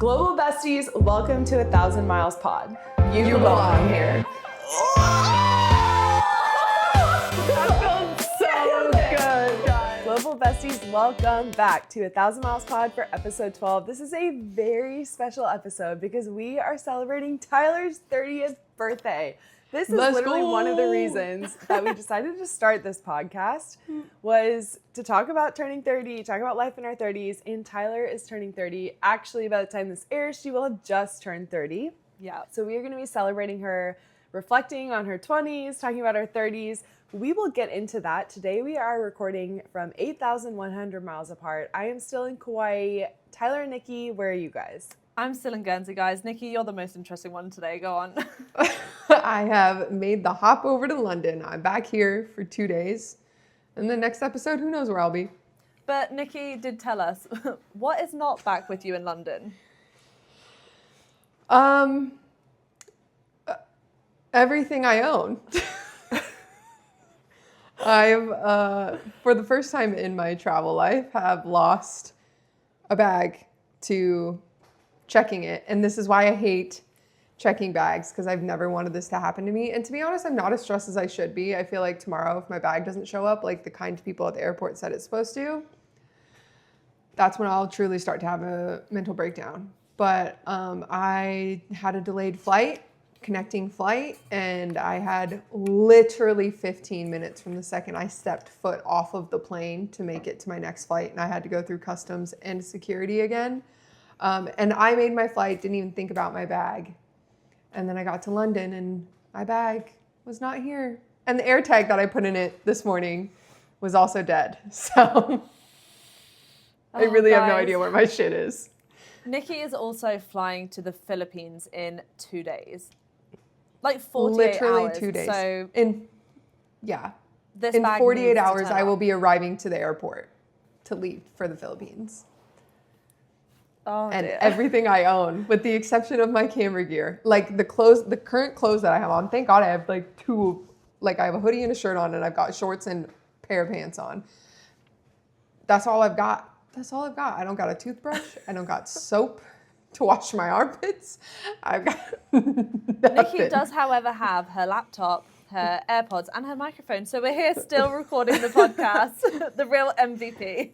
Global besties, welcome to 1,000 Miles Pod. You belong here. That felt so good, guys. Global besties, welcome back to 1,000 Miles Pod for episode 12. This is a very special episode because we are celebrating Tyler's 30th birthday. This is literally one of the reasons that we decided to start this podcast was to talk about turning 30, talk about life in our 30s, and Tyler is turning 30. Actually, by the time this airs, she will have just turned 30. Yeah. So we are going to be celebrating her, reflecting on her 20s, talking about her 30s. We will get into that. Today we are recording from 8,100 miles apart. I am still in Kauai. Tyler and Nikki, where are you guys? I'm still in Guernsey, guys. Nikki, you're the most interesting one today. Go on. I have made the hop over to London. I'm back here for 2 days. And the next episode, who knows where I'll be. But Nikki did tell us, what is not back with you in London? Everything I own. I've, for the first time in my travel life, have lost a bag to checking it. And this is why I hate checking bags, because I've never wanted this to happen to me. And to be honest, I'm not as stressed as I should be. I feel like tomorrow, if my bag doesn't show up, like the kind people at the airport said it's supposed to, that's when I'll truly start to have a mental breakdown. But I had a delayed flight, connecting flight, and I had literally 15 minutes from the second I stepped foot off of the plane to make it to my next flight. And I had to go through customs and security again. And I made my flight, didn't even think about my bag. And then I got to London and my bag was not here. And the AirTag that I put in it this morning was also dead. So I really have no idea where my shit is. Nikki is also flying to the Philippines in 2 days. Like 48 Literally hours. 2 days. So in this 48 hours, I will be arriving to the airport to leave for the Philippines. Oh, and dear. Everything I own, with the exception of my camera gear. Like the current clothes that I have on, thank God I have I have a hoodie and a shirt on, and I've got shorts and a pair of pants on. That's all I've got. I don't got a toothbrush. I don't got soap to wash my armpits. I've got nothing. Nikki does, however, have her laptop, her AirPods, and her microphone. So we're here still recording the podcast, the real MVP.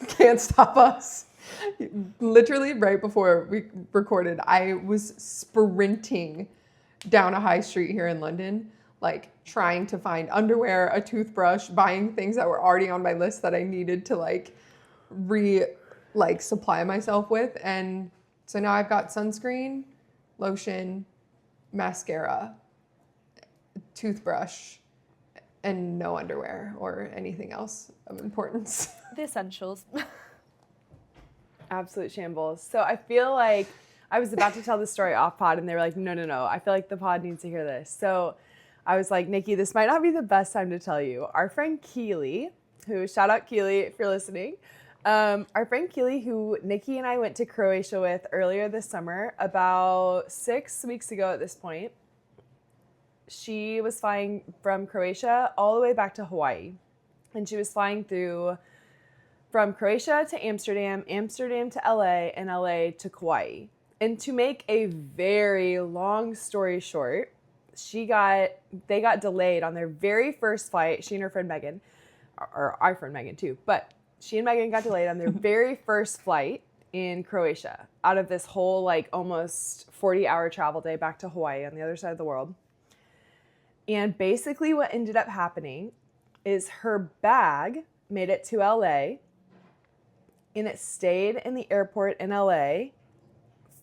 Can't stop us. Literally right before we recorded, I was sprinting down a high street here in London, like trying to find underwear, a toothbrush, buying things that were already on my list that I needed to supply myself with. And so now I've got sunscreen, lotion, mascara, toothbrush, and no underwear or anything else of importance. The essentials. Absolute shambles. So I feel like I was about to tell the story off pod and they were like, no. I feel like the pod needs to hear this. So I was like, Nikki, this might not be the best time to tell you. Our friend Keely, shout out Keely if you're listening. Our friend Keely, who Nikki and I went to Croatia with earlier this summer, about 6 weeks ago at this point, she was flying from Croatia all the way back to Hawaii. And she was flying from Croatia to Amsterdam, Amsterdam to LA, and LA to Kauai. And to make a very long story short, they got delayed on their very first flight. She and her friend Megan, or our friend Megan too, but she and Megan got delayed on their very first flight in Croatia out of this whole almost 40-hour travel day back to Hawaii on the other side of the world. And basically what ended up happening is her bag made it to LA, and it stayed in the airport in LA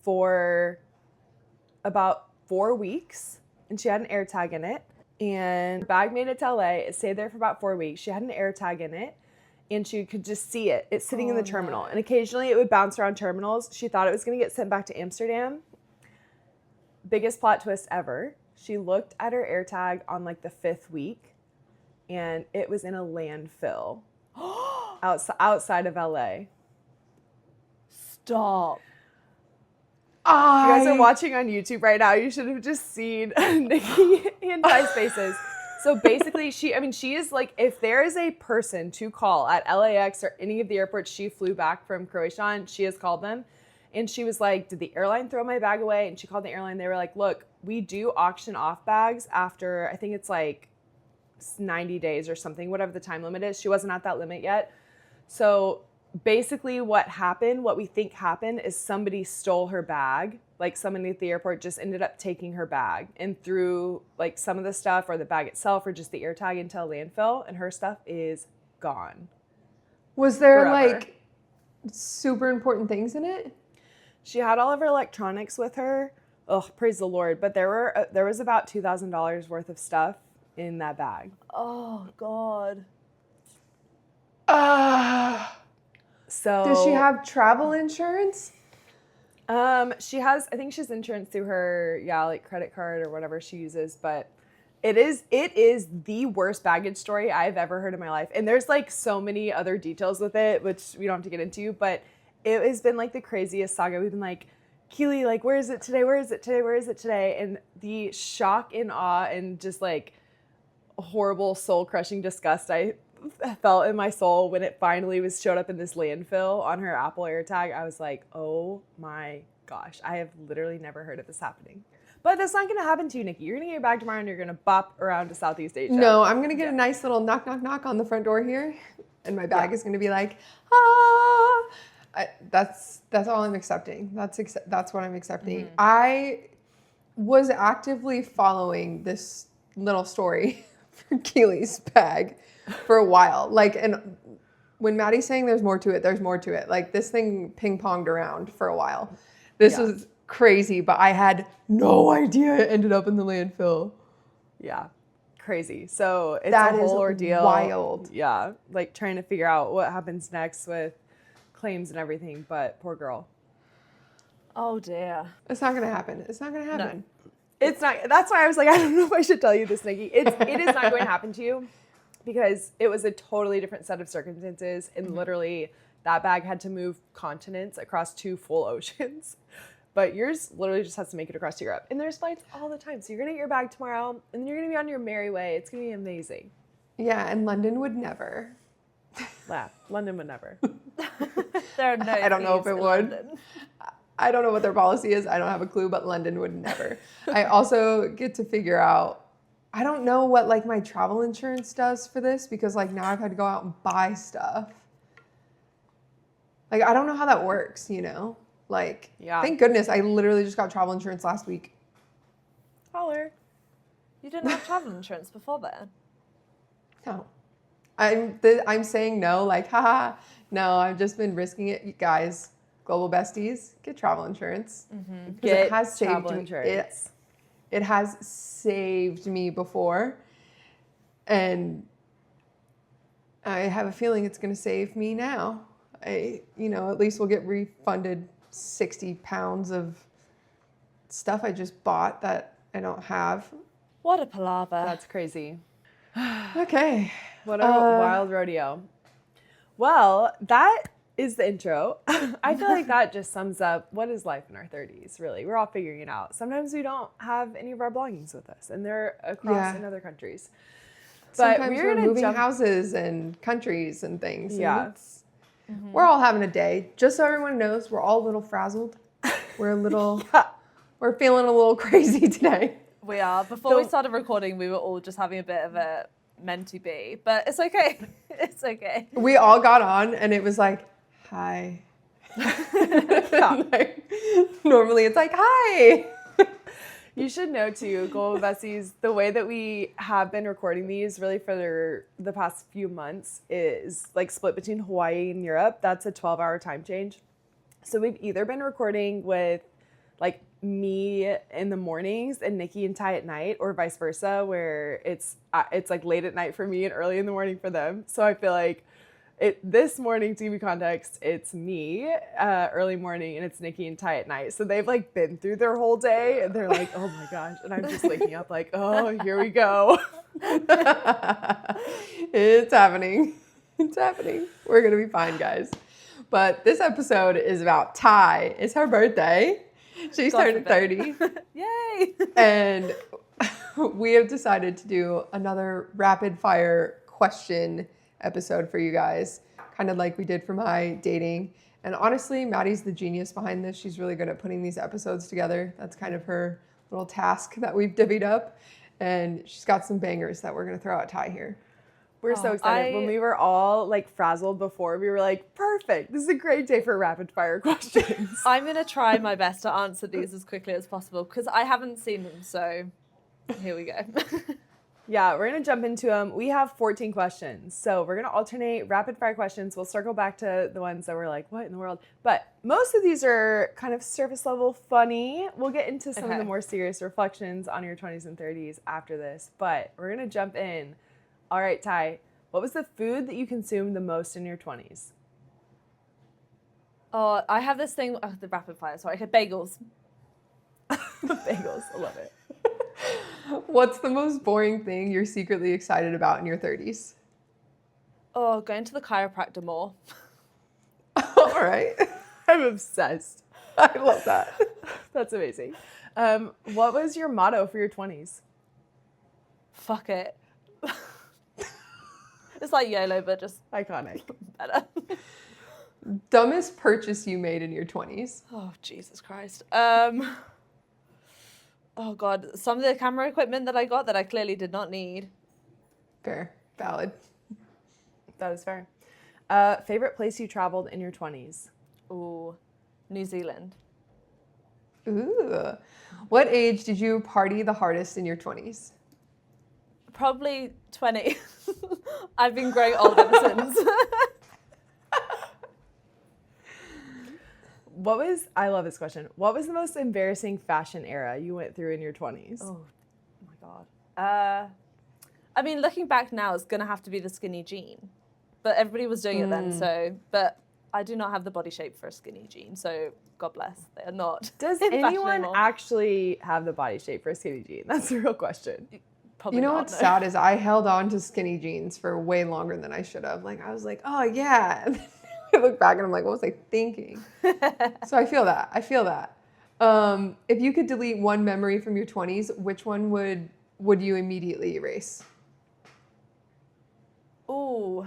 for about 4 weeks. And she had an AirTag in it. And the bag made it to LA. It stayed there for about 4 weeks. She had an AirTag in it. And she could just see it. It's sitting in the terminal. No. And occasionally it would bounce around terminals. She thought it was going to get sent back to Amsterdam. Biggest plot twist ever. She looked at her AirTag on the 5th week. And it was in a landfill outside of LA. Stop. If you guys are watching on YouTube right now, you should have just seen Nikki and Ty's faces. So basically, she is if there is a person to call at LAX or any of the airports she flew back from Croatia on, she has called them. And she was like, did the airline throw my bag away? And she called the airline. They were like, look, we do auction off bags after, I think it's like 90 days or something, whatever the time limit is. She wasn't at that limit yet. So basically what we think happened is somebody stole her bag. Like somebody at the airport just ended up taking her bag and threw like some of the stuff or the bag itself or just the air tag into a landfill, and her stuff is gone. Was there Forever. like super important things in it? She had all of her electronics with her. Oh, praise the Lord. But there was about $2,000 worth of stuff in that bag. Oh, God. So Does she have travel insurance? She has, I think she has insurance through her, like credit card or whatever she uses, but it is the worst baggage story I've ever heard in my life. And there's like so many other details with it, which we don't have to get into, but it has been like the craziest saga. We've been like, Keely, like, where is it today? Where is it today? Where is it today? And the shock and awe and just like horrible soul crushing disgust I felt in my soul when it finally showed up in this landfill on her Apple AirTag. I was like, oh my gosh, I have literally never heard of this happening. But that's not going to happen to you, Nikki. You're going to get your bag tomorrow and you're going to bop around to Southeast Asia. No, I'm going to get a nice little knock, knock, knock on the front door here. And my bag is going to be like, ah. That's all I'm accepting. That's what I'm accepting. Mm-hmm. I was actively following this little story for Keely's bag for a while. Like, and when Maddie's saying there's more to it, there's more to it. Like, this thing ping-ponged around for a while. This was crazy, but I had no idea it ended up in the landfill. Yeah, crazy. So it's That a whole is ordeal. wild. Yeah, like trying to figure out what happens next with claims and everything, but poor girl. Oh, dear. It's not going to happen. It's not going to happen. It's not. That's why I was like, I don't know if I should tell you this, Nikki. It is not going to happen to you because it was a totally different set of circumstances, and literally that bag had to move continents across 2 full oceans. But yours literally just has to make it across Europe, and there's flights all the time. So you're gonna get your bag tomorrow, and then you're gonna be on your merry way. It's gonna be amazing. Yeah, and London would never. Laugh. London would never. There are no I don't know if thieves it in would. London. I don't know what their policy is. I don't have a clue, but London would never. I also get to figure out, I don't know what like my travel insurance does for this because like now I've had to go out and buy stuff. Like, I don't know how that works, you know? Like, thank goodness I literally just got travel insurance last week. Holler. You didn't have travel insurance before then? No. I'm saying no, like, haha. No, I've just been risking it. You guys, global besties, get travel insurance. Mm-hmm. Get it has saved travel me. insurance. It has saved me before. And I have a feeling it's going to save me now. At least we'll get refunded 60 pounds of stuff I just bought that I don't have. What a palaver. That's crazy. Okay. What a wild rodeo. Well, that is the intro. I feel like that just sums up what is life in our 30s, really. We're all figuring it out. Sometimes we don't have any of our belongings with us, and they're across in other countries. But Sometimes we're moving houses and countries and things. Yeah. And we're all having a day. Just so everyone knows, we're all a little frazzled. We're a little, we're feeling a little crazy today. We are. Before we started recording, we were all just having a bit of a mentee bee, but it's okay. It's okay. We all got on and it was like, hi. Like, normally it's like, hi. You should know too, Global Besties, the way that we have been recording these really for the past few months is like split between Hawaii and Europe. That's a 12-hour time change. So we've either been recording with like me in the mornings and Nikki and Ty at night, or vice versa, where it's like late at night for me and early in the morning for them. So I feel like this morning, to give you context, it's me early morning and it's Nikki and Ty at night. So they've like been through their whole day and they're like, oh my gosh. And I'm just waking up like, oh, here we go. It's happening. It's happening. We're going to be fine, guys. But this episode is about Ty. It's her birthday. She's turned 30. Yay! And we have decided to do another rapid fire question episode for you guys, kind of like we did for my dating. And honestly, Maddie's the genius behind this. She's really good at putting these episodes together. That's kind of her little task that we've divvied up. And she's got some bangers that we're going to throw at Ty here. We're so excited. When we were all like frazzled before, we were like, perfect. This is a great day for rapid fire questions. I'm going to try my best to answer these as quickly as possible because I haven't seen them. So here we go. Yeah, we're going to jump into them. We have 14 questions. So we're going to alternate rapid fire questions. We'll circle back to the ones that were like, what in the world? But most of these are kind of surface level funny. We'll get into some of the more serious reflections on your 20s and 30s after this. But we're going to jump in. All right, Ty, what was the food that you consumed the most in your 20s? Oh, I have this thing, the rapid fire, sorry, bagels. Bagels, I love it. What's the most boring thing you're secretly excited about in your 30s? Oh, going to the chiropractor more. All right. I'm obsessed. I love that. That's amazing. What was your motto for your 20s? Fuck it. It's like YOLO, but just Iconic. better. Dumbest purchase you made in your 20s? Oh, Jesus Christ. Oh, God. Some of the camera equipment that I got that I clearly did not need. Fair. Valid. That is fair. Favorite place you traveled in your 20s? Ooh, New Zealand. Ooh. What age did you party the hardest in your 20s? Probably 20. I've been growing old ever since. I love this question. What was the most embarrassing fashion era you went through in your 20s? Oh my God. I mean, looking back now, it's going to have to be the skinny jean. But everybody was doing it then, so. But I do not have the body shape for a skinny jean, so God bless. They are not. Does in fashion anyone anymore. actually have the body shape for a skinny jean? That's the real question. Probably You know not, what's no. sad is I held on to skinny jeans for way longer than I should have. Like, I was like, oh, yeah. And then I look back and I'm like, what was I thinking? So I feel that. If you could delete one memory from your 20s, which one would you immediately erase? Ooh,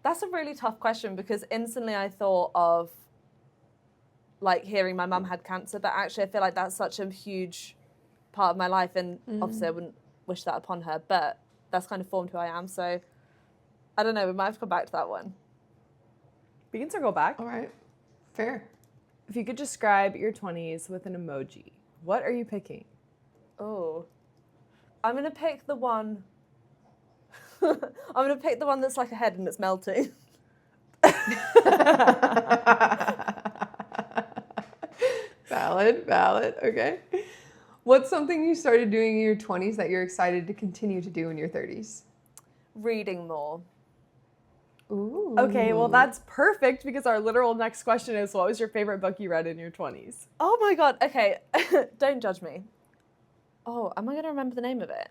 that's a really tough question because instantly I thought of like hearing my mum had cancer, but actually I feel like that's such a huge part of my life, and obviously I wouldn't wish that upon her, but that's kind of formed who I am. So I don't know, we might have to come back to that one. We can circle back. All right. Fair. If you could describe your 20s with an emoji, what are you picking? Oh, I'm gonna pick the one. I'm gonna pick the one that's like a head and it's melting. Valid. Okay. What's something you started doing in your 20s that you're excited to continue to do in your 30s? Reading more. Ooh. Okay, well, that's perfect because our literal next question is, what was your favorite book you read in your 20s? Oh my God. Okay, don't judge me. Oh, am I gonna remember the name of it?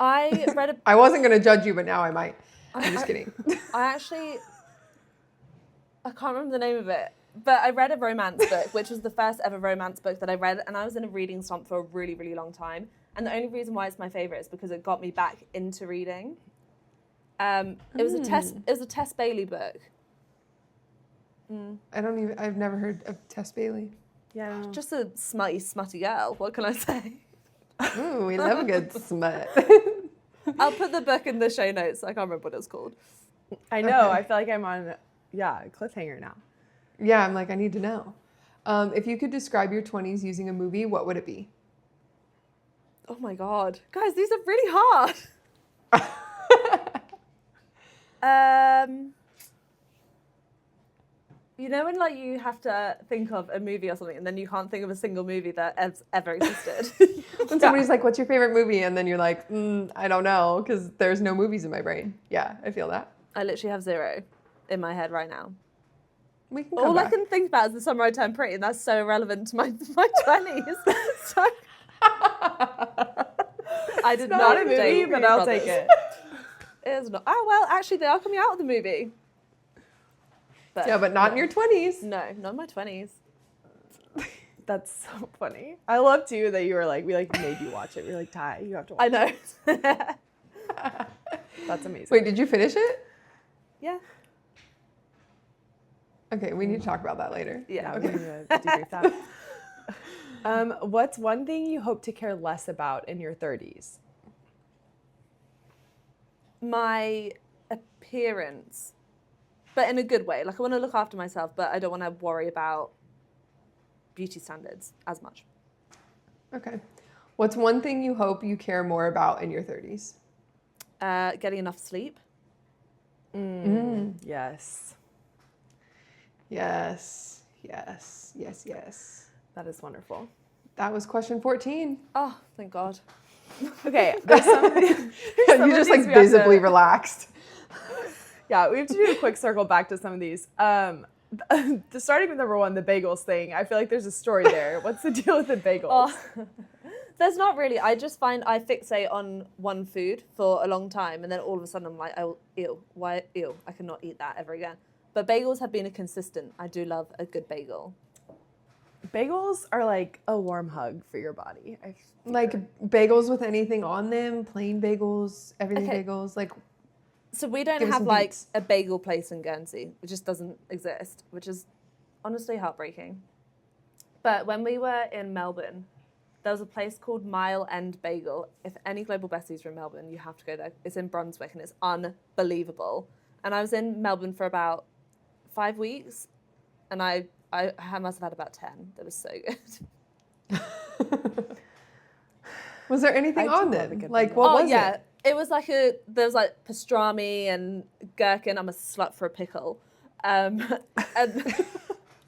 I read a. I wasn't going to judge you, but now I might. I'm just kidding. I can't remember the name of it, but I read a romance book, which was the first ever romance book that I read, and I was in a reading slump for a really, really long time. And the only reason why it's my favorite is because it got me back into reading. It was a Tess Bailey book. I've never heard of Tess Bailey. Yeah. Just a smutty girl. What can I say? Ooh, we love a good smut. I'll put the book in the show notes. I can't remember what it's called. I know. Okay. I feel like I'm on, a cliffhanger now. Yeah, I'm like, I need to know. If you could describe your 20s using a movie, what would it be? Oh my God. Guys, these are really hard. You know when like you have to think of a movie or something and then you can't think of a single movie that has ever existed? When somebody's like, what's your favorite movie? And then you're like, I don't know, because there's no movies in my brain. Yeah, I feel that. I literally have 0 in my head right now. We can come All back. I can think about is The Summer I Turned Pretty, and that's so irrelevant to my 20s. So I did Not a not movie, date but Big I'll Brothers. take it. It is not. Oh, well, actually, they are coming out with a movie. But Yeah, but not in your 20s. No, not in my 20s. That's so funny. I love too that you were like, we like made you watch it. We were like, Ty, you have to watch I know. it. That's amazing. Wait, did you finish it? Yeah. Okay, we need to talk about that later. Yeah. We need to debrief that. What's one thing you hope to care less about in your 30s? My appearance, but in a good way. Like I want to look after myself, but I don't want to worry about beauty standards as much. Okay. What's one thing you hope you care more about in your 30s? Getting enough sleep. Yes. Yes. Yes. Yes. Yes. That is wonderful. That was question 14. Oh, thank God. Okay, there's some You just like visibly relaxed. Yeah, we have to do a quick circle back to some of these. Starting with number one, the bagels thing. I feel like there's a story there. What's the deal with the bagels? Oh, there's not really. I just find I fixate on one food for a long time, and then all of a sudden I'm like, oh, ew, why, ew, I cannot eat that ever again. But bagels have been a consistent. I do love a good bagel. Bagels are like a warm hug for your body. Like bagels with anything on them, plain bagels, everything Okay. bagels. Like, So we don't Give us have some like deets. a bagel place in Guernsey. It just doesn't exist, which is honestly heartbreaking. But when we were in Melbourne, there was a place called Mile End Bagel. If any Global Besties are in Melbourne, you have to go there. It's in Brunswick and it's unbelievable. And I was in Melbourne for about 5 weeks, and I must have had about 10. That was so good. was there anything I do on love a them? good Like, bagel. what was yeah. it? It was like there was like pastrami and gherkin. I'm a slut for a pickle. And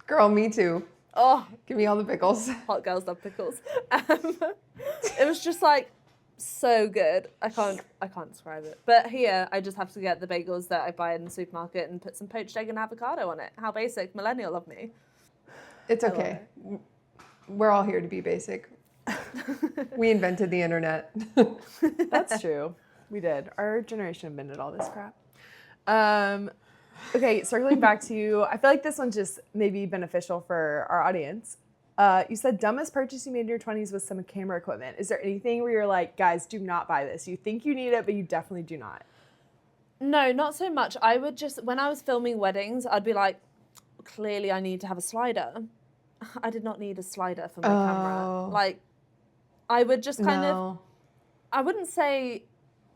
Girl, me too. oh, Give me all the pickles. hot girls love pickles. It was just like so good. I can't describe it. But here, I just have to get the bagels that I buy in the supermarket and put some poached egg and avocado on it. How basic, millennial of me. It's love okay. We're all here to be basic. We invented the internet. That's true. We did. Our generation invented all this crap. Okay, circling back to you, I feel like this one's just maybe beneficial for our audience. You said dumbest purchase you made in your 20s was some camera equipment. Is there anything where you're like, guys, do not buy this? You think you need it, but you definitely do not. No, not so much. I would just, when I was filming weddings, I'd be like, clearly I need to have a slider. I did not need a slider for my camera. Like, I would just kind of, I wouldn't say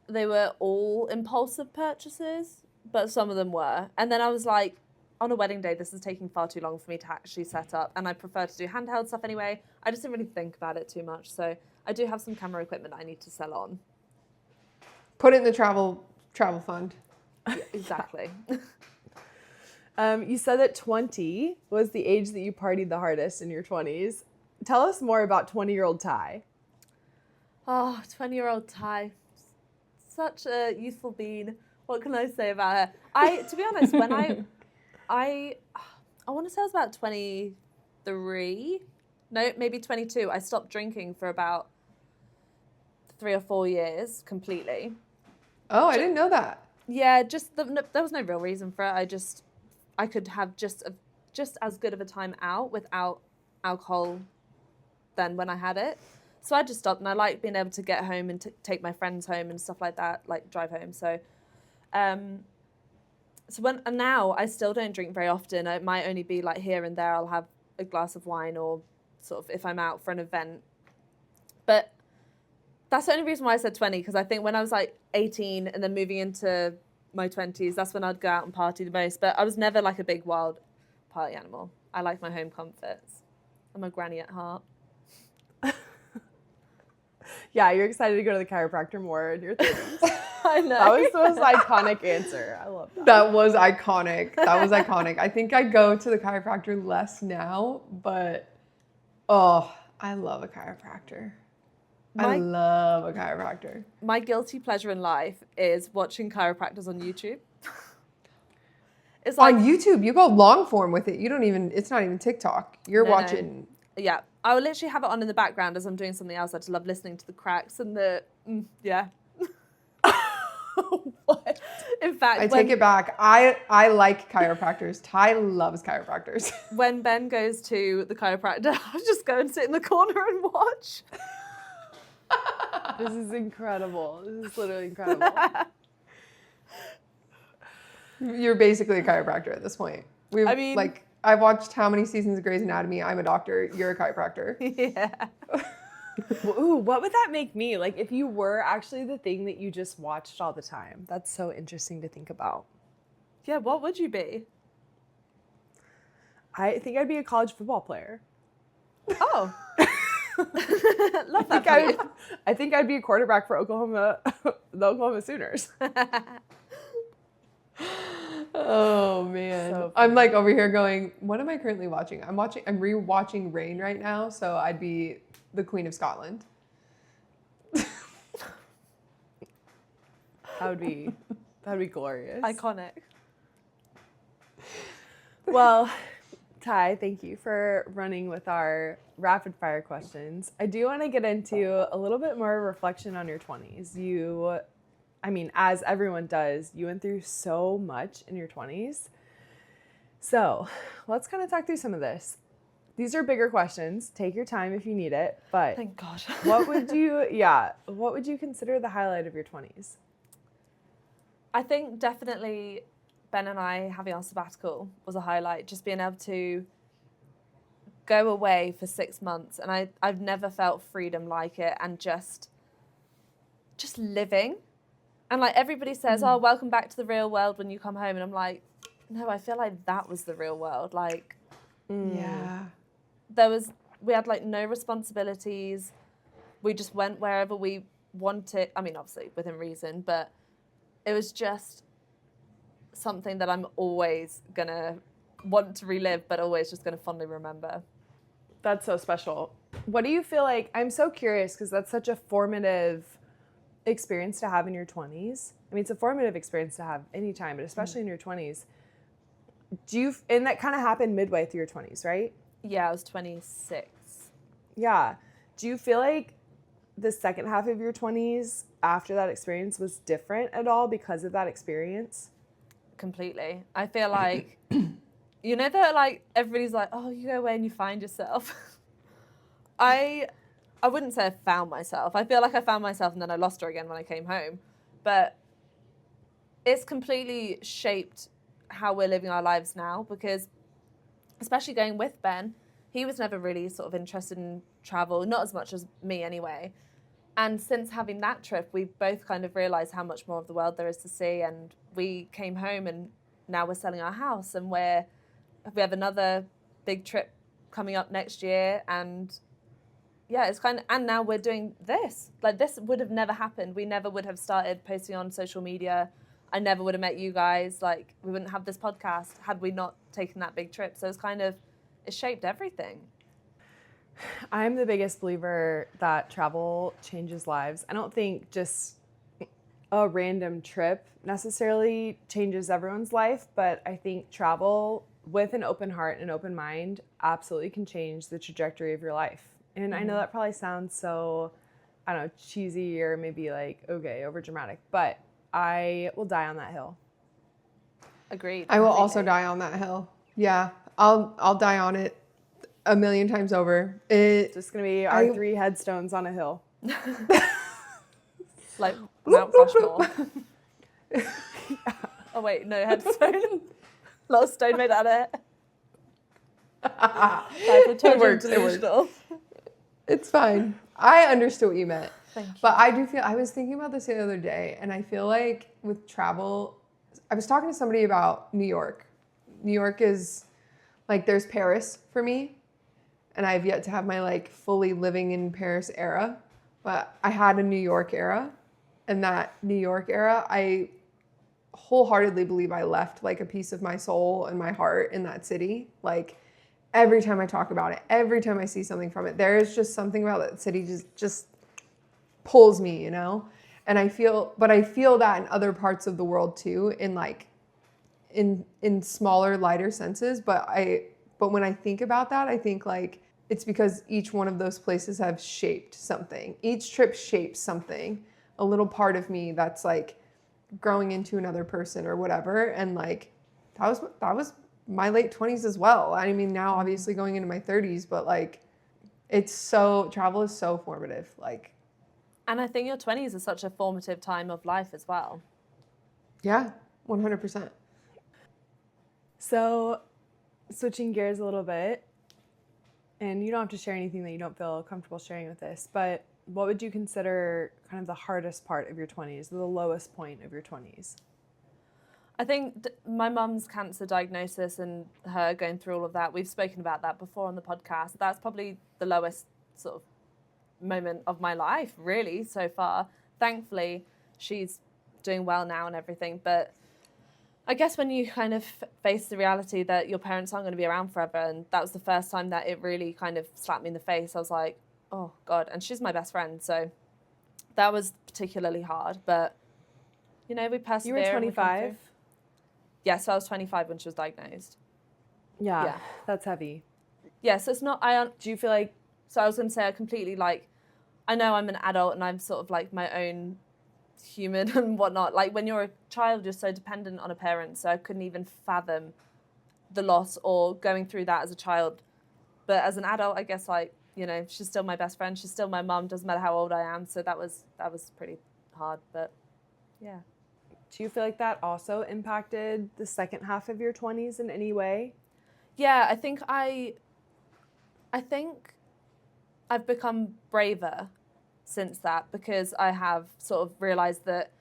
they were all impulsive purchases, but some of them were. And then I was like, on a wedding day, this is taking far too long for me to actually set up. And I prefer to do handheld stuff anyway. I just didn't really think about it too much. So I do have some camera equipment I need to sell on. Put it in the travel fund. Yeah, exactly. You said that 20 was the age that you partied the hardest in your 20s. Tell us more about 20-year-old Ty. Oh, 20-year-old Ty. Such a youthful bean. What can I say about her? To be honest, when I want to say I was about 23. No, maybe 22. I stopped drinking for about 3 or 4 years completely. Oh, I didn't know that. Yeah, there was no real reason for it. I could have just as good of a time out without alcohol than when I had it. So I just stopped, and I like being able to get home and take my friends home and stuff like that, like drive home. So, and now I still don't drink very often. It might only be like here and there. I'll have a glass of wine, or sort of if I'm out for an event. But that's the only reason why I said 20, because I think when I was like 18 and then moving into my 20s, that's when I'd go out and party the most. But I was never like a big wild party animal. I like my home comforts. I'm a granny at heart. Yeah, you're excited to go to the chiropractor more in your 30s. I know. That was the most iconic answer. I love that. That was iconic. I think I go to the chiropractor less now, but oh, I love a chiropractor. I love a chiropractor. My guilty pleasure in life is watching chiropractors on YouTube. It's like, On YouTube, you go long form with it. It's not even TikTok. You're No. watching. yeah, I will literally have it on in the background as I'm doing something else. I just love listening to the cracks and yeah. What? In fact, I take it back. I like chiropractors. Ty loves chiropractors. when Ben goes to the chiropractor, I'll just go and sit in the corner and watch. This is incredible. This is literally incredible. You're basically a chiropractor at this point. We I mean- like I've watched how many seasons of Grey's Anatomy? I'm a doctor. You're a chiropractor. Yeah. Ooh, what would that make me? Like if you were actually the thing that you just watched all the time. That's so interesting to think about. Yeah, what would you be? I think I'd be a college football player. Oh. Love that for you. I think I'd be a quarterback for Oklahoma, the Oklahoma Sooners. Oh man. So I'm like over here going, what am I currently watching? I'm re-watching Rain right now, so I'd be the Queen of Scotland. That'd be glorious. Iconic. Well, Ty, thank you for running with our rapid fire questions. I do want to get into a little bit more reflection on your 20s. As everyone does, you went through so much in your 20s. So let's kind of talk through some of this. These are bigger questions. Take your time if you need it. But Thank God. what would you consider the highlight of your 20s? I think definitely Ben and I having our sabbatical was a highlight. Just being able to go away for 6 months, and I've never felt freedom like it, and just living. And like everybody says, oh, welcome back to the real world when you come home, and I'm like, no, I feel like that was the real world. Like, Yeah. we had like no responsibilities. We just went wherever we wanted. I mean, obviously within reason, but it was just something that I'm always gonna want to relive, but always just gonna fondly remember. That's so special. What do you feel like? I'm so curious because that's such a formative experience to have in your 20s. I mean, it's a formative experience to have anytime, but especially in your 20s. And that kind of happened midway through your 20s, right? Yeah, I was 26. Yeah. Do you feel like the second half of your 20s after that experience was different at all because of that experience? Completely. I feel like, you know that like everybody's like, oh, you go away and you find yourself. I wouldn't say I found myself. I feel like I found myself and then I lost her again when I came home. But it's completely shaped how we're living our lives now, because especially going with Ben, he was never really sort of interested in travel, not as much as me anyway. And since having that trip, we both kind of realised how much more of the world there is to see. And we came home and now we're selling our house, and we have another big trip coming up next year. And yeah, and now we're doing this. Like, this would have never happened. We never would have started posting on social media. I never would have met you guys. Like, we wouldn't have this podcast had we not taken that big trip. So it shaped everything. I'm the biggest believer that travel changes lives. I don't think just a random trip necessarily changes everyone's life, but I think travel with an open heart and an open mind absolutely can change the trajectory of your life. And I know that probably sounds so, I don't know, cheesy or maybe like, okay, over dramatic, but I will die on that hill. Agreed. I will also die on that hill. Yeah. I'll die on it a million times over. It's just going to be our 3 headstones on a hill. Like Mount Rushmore. Oh wait, no, headstone. Little stone made out of it. It works. It's fine. I understood what you meant. Thank you. But I do feel, I was thinking about this the other day, and I feel like with travel, I was talking to somebody about New York. New York is, like, there's Paris for me, and I've yet to have my, like, fully living in Paris era, but I had a New York era, and that New York era, I wholeheartedly believe I left, like, a piece of my soul and my heart in that city. Like, every time I talk about it, every time I see something from it, there is just something about that city just pulls me, you know? And I feel that in other parts of the world too, in like, in smaller, lighter senses. But when I think about that, I think like, it's because each one of those places have shaped something. Each trip shapes something, a little part of me that's like growing into another person or whatever. And like, that was my late 20s as well. I mean, now obviously going into my 30s, but like, travel is so formative. Like, And I think your 20s is such a formative time of life as well. yeah, 100%. So switching gears a little bit, and you don't have to share anything that you don't feel comfortable sharing with this, but what would you consider kind of the hardest part of your 20s, the lowest point of your 20s? I think my mum's cancer diagnosis and her going through all of that, we've spoken about that before on the podcast. That's probably the lowest sort of moment of my life, really, so far. Thankfully, she's doing well now and everything. But I guess when you kind of face the reality that your parents aren't going to be around forever, and that was the first time that it really kind of slapped me in the face, I was like, oh, God. And she's my best friend, so that was particularly hard. But, you know, we persevere. You were 25? Yeah, so I was 25 when she was diagnosed. Yeah, that's heavy. Yeah, so it's not, Do you feel like, so I was going to say I completely like, I know I'm an adult and I'm sort of like my own human and whatnot. Like when you're a child, you're so dependent on a parent. So I couldn't even fathom the loss or going through that as a child. But as an adult, I guess like, you know, she's still my best friend. She's still my mum, doesn't matter how old I am. So that was pretty hard, but yeah. do you feel like that also impacted the second half of your 20s in any way? Yeah, I think I've become braver since that because I have sort of realized that,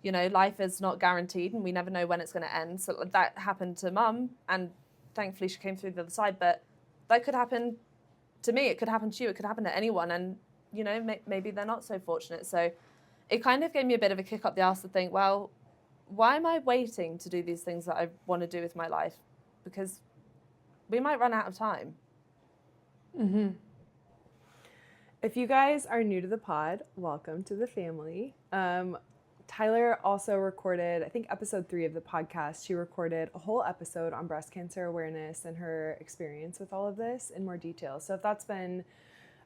you know, life is not guaranteed and we never know when it's going to end. So that happened to mum and thankfully she came through the other side, but that could happen to me. It could happen to you. It could happen to anyone. And, you know, maybe they're not so fortunate. So it kind of gave me a bit of a kick up the arse to think, well, why am I waiting to do these things that I want to do with my life? Because we might run out of time. Mm-hmm. If you guys are new to the pod, welcome to the family. Tyler also recorded, I think episode 3 of the podcast, she recorded a whole episode on breast cancer awareness and her experience with all of this in more detail. So if that's been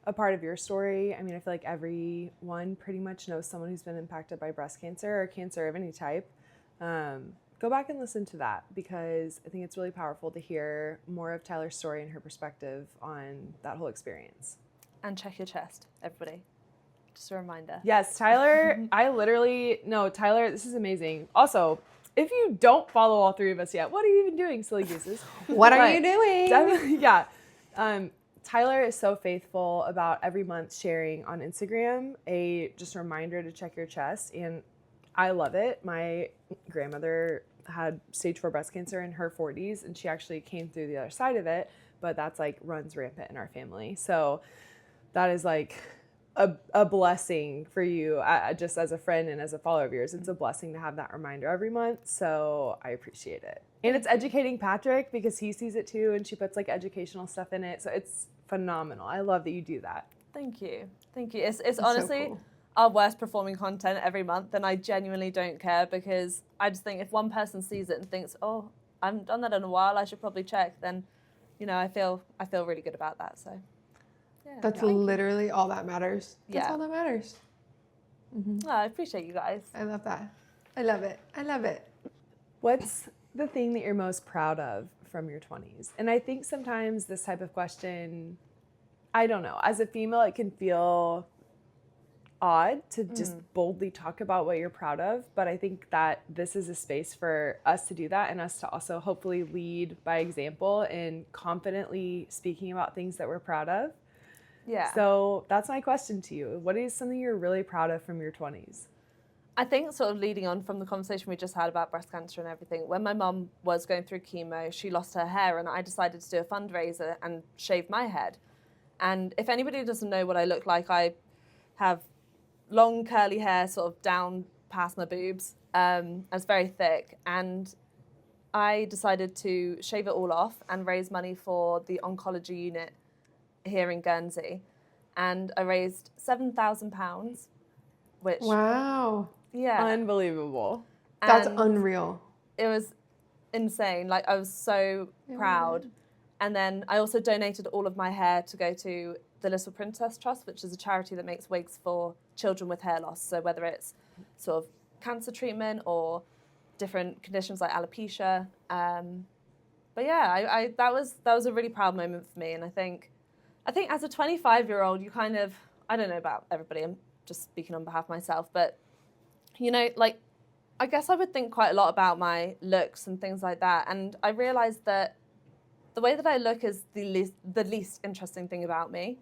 a part of your story, I mean, I feel like everyone pretty much knows someone who's been impacted by breast cancer or cancer of any type. Go back and listen to that because I think it's really powerful to hear more of Tyler's story and her perspective on that whole experience. And check your chest, everybody. Just a reminder. Yes, Tyler, Tyler, this is amazing. Also, if you don't follow all 3 of us yet, what are you even doing, silly gooses? What are you doing? Definitely, yeah. Tyler is so faithful about every month sharing on Instagram just a reminder to check your chest, and I love it. My grandmother had stage 4 breast cancer in her 40s, and she actually came through the other side of it, but that's like runs rampant in our family. So that is like a blessing for you, just as a friend and as a follower of yours. It's a blessing to have that reminder every month, so I appreciate it. And it's educating Patrick because he sees it too, and she puts like educational stuff in it, so it's phenomenal. I love that you do that. Thank you. It's honestly so cool. Our worst performing content every month, and I genuinely don't care because I just think if one person sees it and thinks, oh, I haven't done that in a while, I should probably check, then, you know, I feel really good about that. So yeah. That's literally all that matters. That's Yeah. all that matters. Mm-hmm. Oh, I appreciate you guys. I love that. I love it. What's the thing that you're most proud of from your 20s? And I think sometimes this type of question, I don't know, as a female, it can feel odd to just boldly talk about what you're proud of, but I think that this is a space for us to do that and us to also hopefully lead by example and confidently speaking about things that we're proud of. Yeah. So that's my question to you. What is something you're really proud of from your 20s? I think sort of leading on from the conversation we just had about breast cancer and everything, when my mum was going through chemo, she lost her hair and I decided to do a fundraiser and shave my head. And if anybody doesn't know what I look like, I have long curly hair sort of down past my boobs. It's very thick. And I decided to shave it all off and raise money for the oncology unit here in Guernsey. And I raised £7,000, which... Wow. Yeah. Unbelievable. That's And unreal. it was insane. Like, I was so proud. And then I also donated all of my hair to go to the Little Princess Trust, which is a charity that makes wigs for children with hair loss. So whether it's sort of cancer treatment or different conditions like alopecia. But yeah, that was a really proud moment for me. And I think as a 25-year-old, you kind of, I don't know about everybody, I'm just speaking on behalf of myself, but you know, like, I guess I would think quite a lot about my looks and things like that. And I realized that the way that I look is the least interesting thing about me.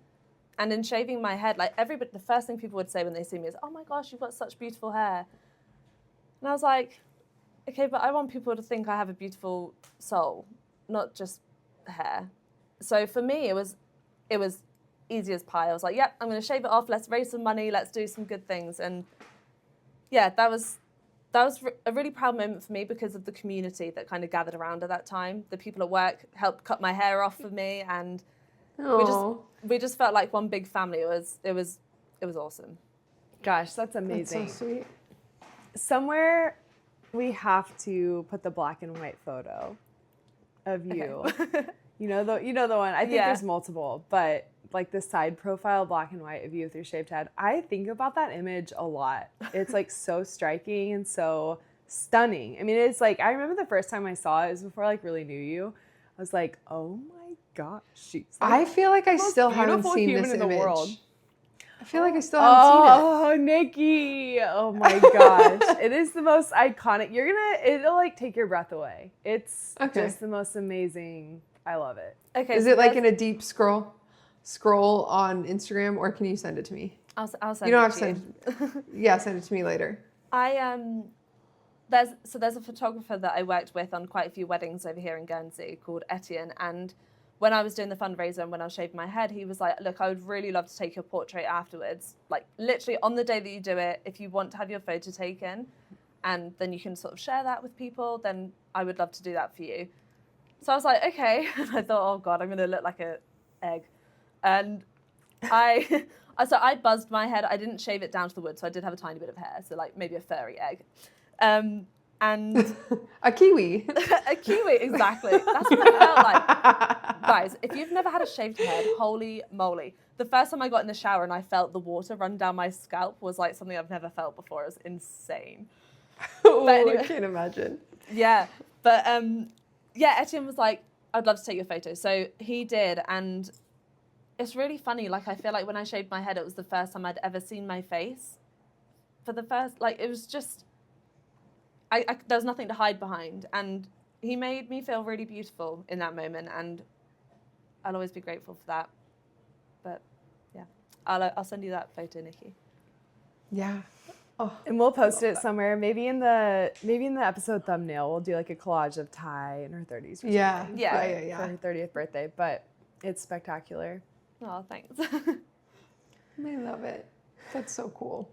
And in shaving my head, like everybody, the first thing people would say when they see me is, "Oh my gosh, you've got such beautiful hair." And I was like, okay, but I want people to think I have a beautiful soul, not just hair. So for me, it was easy as pie. I was like, yep, I'm going to shave it off. Let's raise some money. Let's do some good things. And yeah, that was a really proud moment for me because of the community that kind of gathered around at that time. The people at work helped cut my hair off for me, and we just felt like one big family. It was awesome. Gosh, that's amazing. That's so sweet. Somewhere we have to put the black and white photo of you. Okay. You know the one. I think Yeah. there's multiple, but like the side profile black and white of you with your shaved head. I think about that image a lot. It's like so striking and so stunning. I mean, it's like I remember the first time I saw it was before I like really knew you. I was like, oh my gosh, she's like I feel like I the most still haven't beautiful seen human this in the image. world. I feel like I still haven't seen it. Oh, Nikki. Oh my gosh. It is the most iconic. It'll like take your breath away. It's just the most amazing. I love it. Okay. Is it like in a deep scroll on Instagram, or can you send it to me? I'll send it to you. You don't have to send. Yeah, send it to me later. There's a photographer that I worked with on quite a few weddings over here in Guernsey called Etienne, and when I was doing the fundraiser and when I was shaving my head, he was like, look, I would really love to take your portrait afterwards. Like literally on the day that you do it, if you want to have your photo taken and then you can sort of share that with people, then I would love to do that for you. So I was like, okay. And I thought, oh God, I'm going to look like an egg. And so I buzzed my head. I didn't shave it down to the wood, so I did have a tiny bit of hair. So like maybe a furry egg. And a kiwi. a kiwi, exactly. That's what it felt like. Guys, if you've never had a shaved head, holy moly. The first time I got in the shower and I felt the water run down my scalp was like something I've never felt before. It was insane. Oh, anyway. I can't imagine. Yeah. But Etienne was like, I'd love to take your photo. So he did, and it's really funny. Like I feel like when I shaved my head, it was the first time I'd ever seen my face. It was just there was nothing to hide behind, and he made me feel really beautiful in that moment, and I'll always be grateful for that. But yeah, I'll send you that photo, Nikki. Yeah. Oh, And we'll post it somewhere. Maybe in the episode thumbnail, we'll do like a collage of Ty in her 30s. yeah. Yeah. For her 30th birthday, but it's spectacular. Oh, thanks. I love it. That's so cool.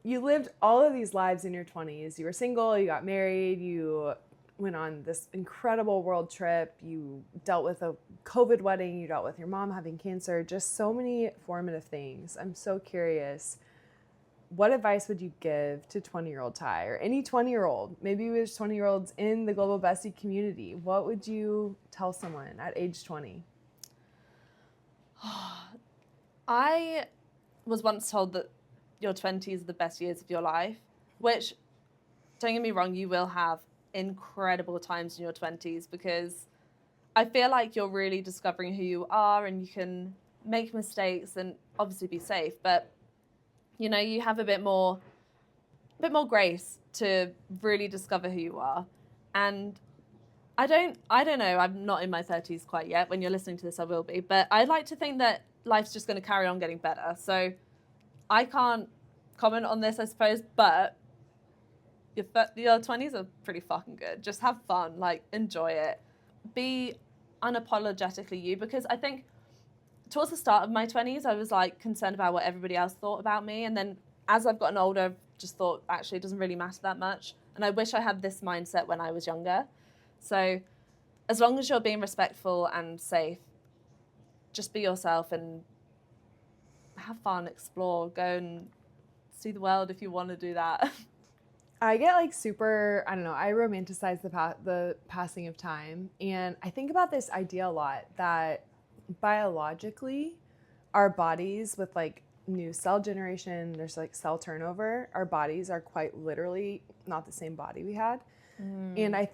You lived all of these lives in your 20s. You were single, you got married, you went on this incredible world trip, you dealt with a COVID wedding, you dealt with your mom having cancer, just so many formative things. I'm so curious, what advice would you give to 20-year-old Ty, or any 20-year-old? Maybe there's 20-year-olds in the Global Bestie community. What would you tell someone at age 20? I was once told that your 20s are the best years of your life, which, don't get me wrong, you will have incredible times in your 20s, because I feel like you're really discovering who you are, and you can make mistakes and obviously be safe, but you know, you have a bit more grace to really discover who you are. And I don't know, I'm not in my 30s quite yet. When you're listening to this, I will be, but I'd like to think that life's just going to carry on getting better. So I can't comment on this, I suppose, but your 20s are pretty fucking good. Just have fun, like enjoy it. Be unapologetically you, because I think towards the start of my 20s, I was like concerned about what everybody else thought about me. And then as I've gotten older, I've just thought, actually, it doesn't really matter that much. And I wish I had this mindset when I was younger. So as long as you're being respectful and safe, just be yourself and have fun, explore, go and see the world if you want to do that. I get like super, I don't know, I romanticize the passing of time. And I think about this idea a lot that biologically, our bodies with like new cell generation, there's like cell turnover, our bodies are quite literally not the same body we had. And I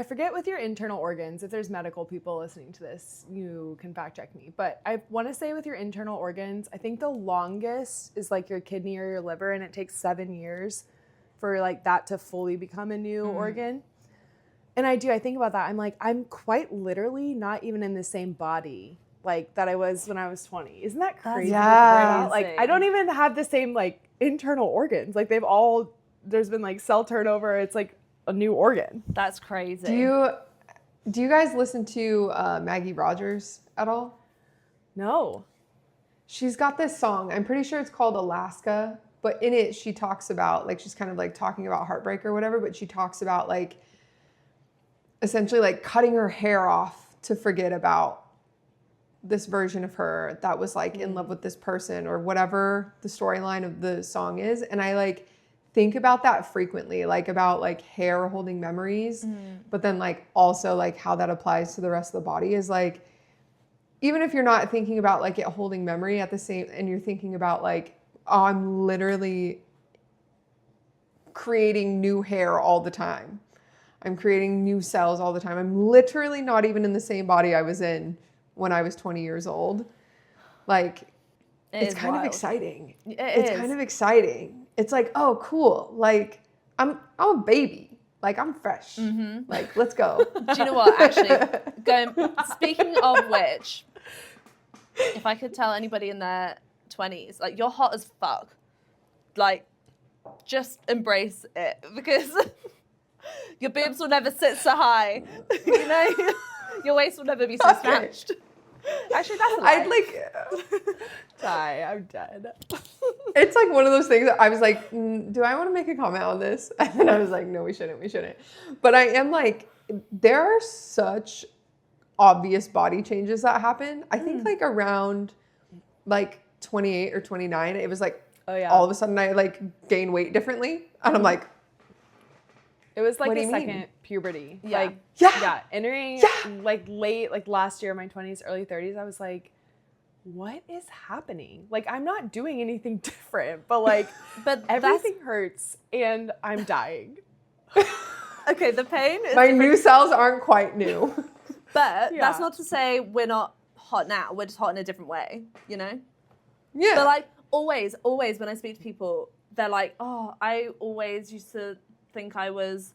forget with your internal organs, if there's medical people listening to this, you can fact check me. But I want to say with your internal organs, I think the longest is like your kidney or your liver, and it takes 7 years for like that to fully become a new organ. And I think about that. I'm like, I'm quite literally not even in the same body like that I was when I was 20. Isn't that crazy? Yeah. Like I don't even have the same like internal organs. Like there's been like cell turnover. It's like a new organ. That's crazy. Do you guys listen to Maggie Rogers at all? No. She's got this song. I'm pretty sure it's called Alaska, but in it she talks about like she's kind of like talking about heartbreak or whatever, but she talks about like essentially like cutting her hair off to forget about this version of her that was like in love with this person or whatever the storyline of the song is. And I like think about that frequently, like about like hair holding memories, but then like also like how that applies to the rest of the body is like, even if you're not thinking about like it holding memory at the same, and you're thinking about like, oh, I'm literally creating new hair all the time. I'm creating new cells all the time. I'm literally not even in the same body I was in when I was 20 years old. Like, it's kind of exciting. It's kind of exciting. It's like, oh, cool. Like, I'm a baby. Like, I'm fresh. Like, let's go. Do you know what? Actually, speaking of which, if I could tell anybody in their 20s, like, you're hot as fuck. Like, just embrace it because your boobs will never sit so high. You know, your waist will never be so snatched. Actually, that's a lie. I'd like die. I'm dead. It's like one of those things that I was like, do I want to make a comment on this? And then I was like, no, we shouldn't. But I am like, there are such obvious body changes that happen. I think like around like 28 or 29, it was like, all of a sudden I like gain weight differently. And I'm like, it was like a second puberty. Like, entering like late, like last year, my 20s, early 30s, I was like, what is happening? Like, I'm not doing anything different, but like, everything hurts and I'm dying. Okay, the pain is my new cells aren't quite new. But that's not to say we're not hot now. We're just hot in a different way, you know? Yeah. But like, always when I speak to people, they're like, oh, I always used to think I was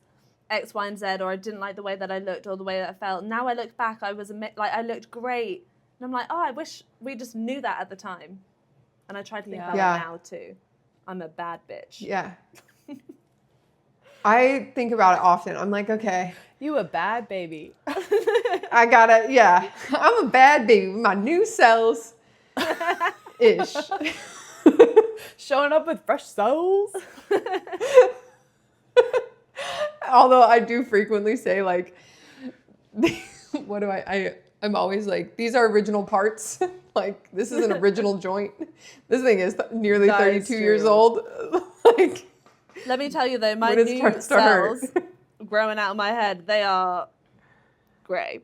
X, Y, and Z, or I didn't like the way that I looked or the way that I felt. Now I look back, I looked great. And I'm like, oh, I wish we just knew that at the time. And I try to think about it now too. I'm a bad bitch. Yeah. I think about it often. I'm like, okay. You a bad baby. I gotta, I'm a bad baby with my new cells. Ish. Showing up with fresh cells. Although I do frequently say like, what do I'm always like, these are original parts. Like, this is an original joint. This thing is nearly 32 years old. Like, let me tell you though, my new cells growing out of my head, they are grey.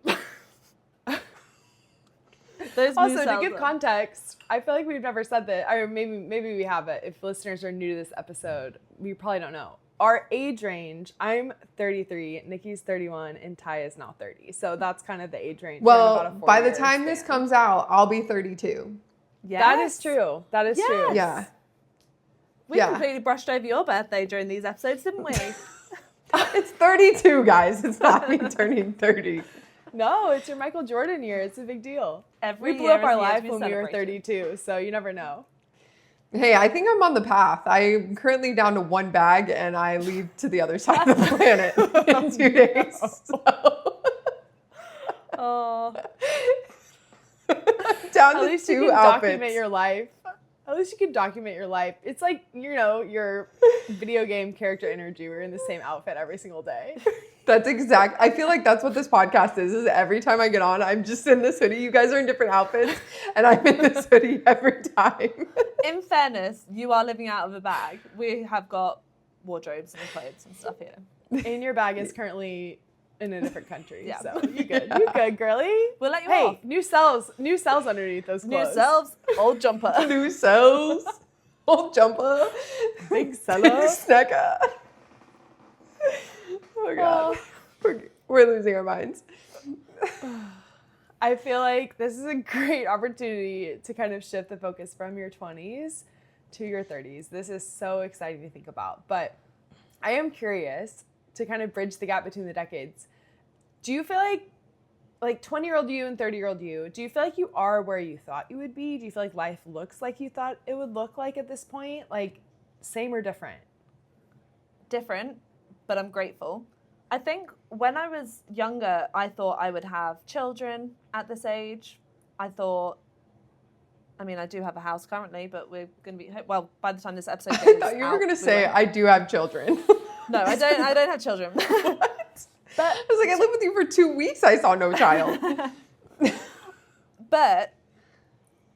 Also, to give context, I feel like we've never said that, or maybe we have it. If listeners are new to this episode, we probably don't know. Our age range, I'm 33, Nikki's 31, and Ty is now 30. So that's kind of the age range. Well, by the time this comes out, I'll be 32. Yes. That is true. That is true. Yeah. We completely brushed over your birthday during these episodes, didn't we? It's 32, guys. It's not me turning 30. No, it's your Michael Jordan year. It's a big deal. We blew up our life when we were 32, so you never know. Hey, I think I'm on the path. I'm currently down to one bag, and I leave to the other side of the planet in 2 days. Oh. Down At to least 2 you can outfits. document your life. At least you can document your life. It's like, you know, your video game character energy. We're in the same outfit every single day. That's exact. I feel like that's what this podcast is every time I get on, I'm just in this hoodie. You guys are in different outfits, and I'm in this hoodie every time. In fairness, you are living out of a bag. We have got wardrobes and clothes and stuff here. And your bag is currently in a different country. Yeah. So you good. You good, girly. We'll let you off. off. New cells underneath those clothes. New cells, old jumper. New cells, old jumper, big seller, snacker. Oh God, we're losing our minds. I feel like this is a great opportunity to kind of shift the focus from your 20s to your 30s. This is so exciting to think about. But I am curious to kind of bridge the gap between the decades. do you feel like 20-year-old you and 30-year-old you, do you feel like you are where you thought you would be? Do you feel like life looks like you thought it would look like at this point? Like, same or different? Different, but I'm grateful. I think when I was younger, I thought I would have children at this age. I do have a house currently, but we're going to be, well, by the time this episode goes I thought you were out, going to say, I do have children. No, I don't have children. But I was like, I lived with you for 2 weeks. I saw no child. But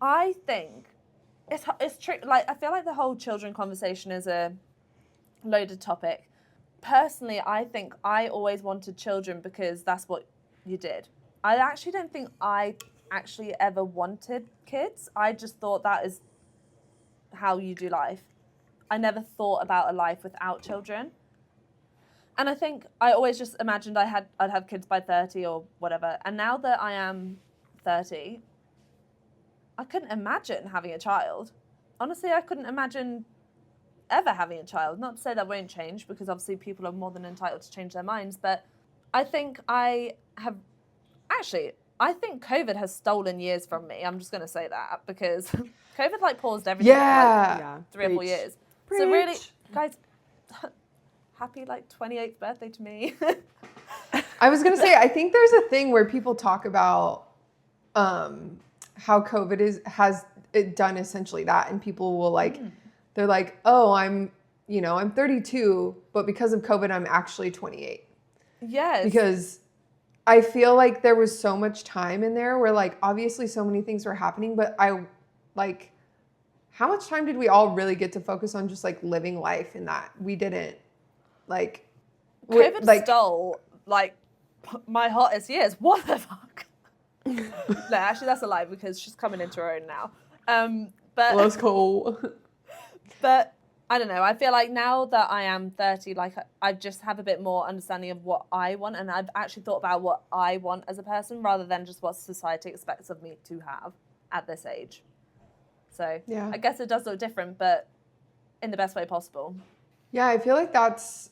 I think it's true. Like, I feel like the whole children conversation is a loaded topic. Personally, I think I always wanted children because that's what you did. I actually don't think I actually ever wanted kids. I just thought that is how you do life. I never thought about a life without children. And I think I always just imagined I'd have kids by 30 or whatever. And now that I am 30, I couldn't imagine having a child. Honestly, I couldn't imagine ever having a child. Not to say that won't change, because obviously people are more than entitled to change their minds. But I think I think COVID has stolen years from me. I'm just going to say that, because COVID like paused everything for like 3 or 4 years. Preach. So really, guys, happy like 28th birthday to me. I was going to say, I think there's a thing where people talk about how COVID has done essentially that, and people will like, they're like, oh, I'm 32, but because of COVID, I'm actually 28. Yes. Because I feel like there was so much time in there where like, obviously so many things were happening, but how much time did we all really get to focus on just like living life in that? We didn't. Like, COVID stole like my hottest years. What the fuck? No, actually that's a lie, because she's coming into her own now. But let's go. But I don't know. I feel like now that I am 30, like I just have a bit more understanding of what I want, and I've actually thought about what I want as a person rather than just what society expects of me to have at this age. So yeah. I guess it does look different, but in the best way possible. Yeah, I feel like that's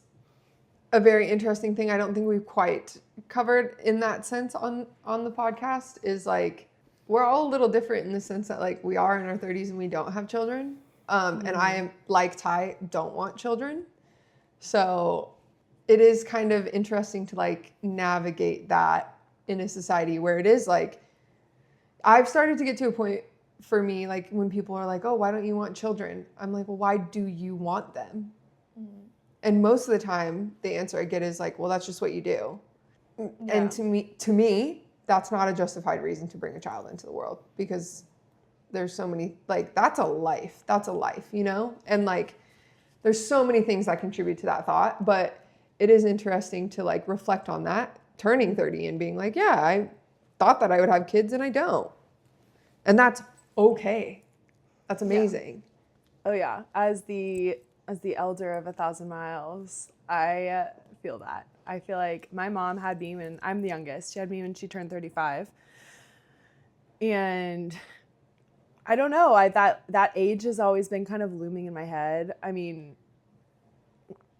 a very interesting thing I don't think we've quite covered in that sense on the podcast, is like, we're all a little different in the sense that like we are in our 30s and we don't have children. And I am, like Ty, don't want children. So it is kind of interesting to like navigate that in a society where it is like, I've started to get to a point for me, like when people are like, oh, why don't you want children? I'm like, well, why do you want them? And most of the time, the answer I get is like, well, that's just what you do. Yeah. And to me, that's not a justified reason to bring a child into the world, because there's so many, like, that's a life, you know? And like, there's so many things that contribute to that thought, but it is interesting to like reflect on that, turning 30 and being like, yeah, I thought that I would have kids and I don't. And that's okay. That's amazing. Yeah. Oh yeah. As the elder of 1,000 miles, I feel that. I feel like my mom had me when I'm the youngest. She had me when she turned 35. And I don't know, that age has always been kind of looming in my head. I mean,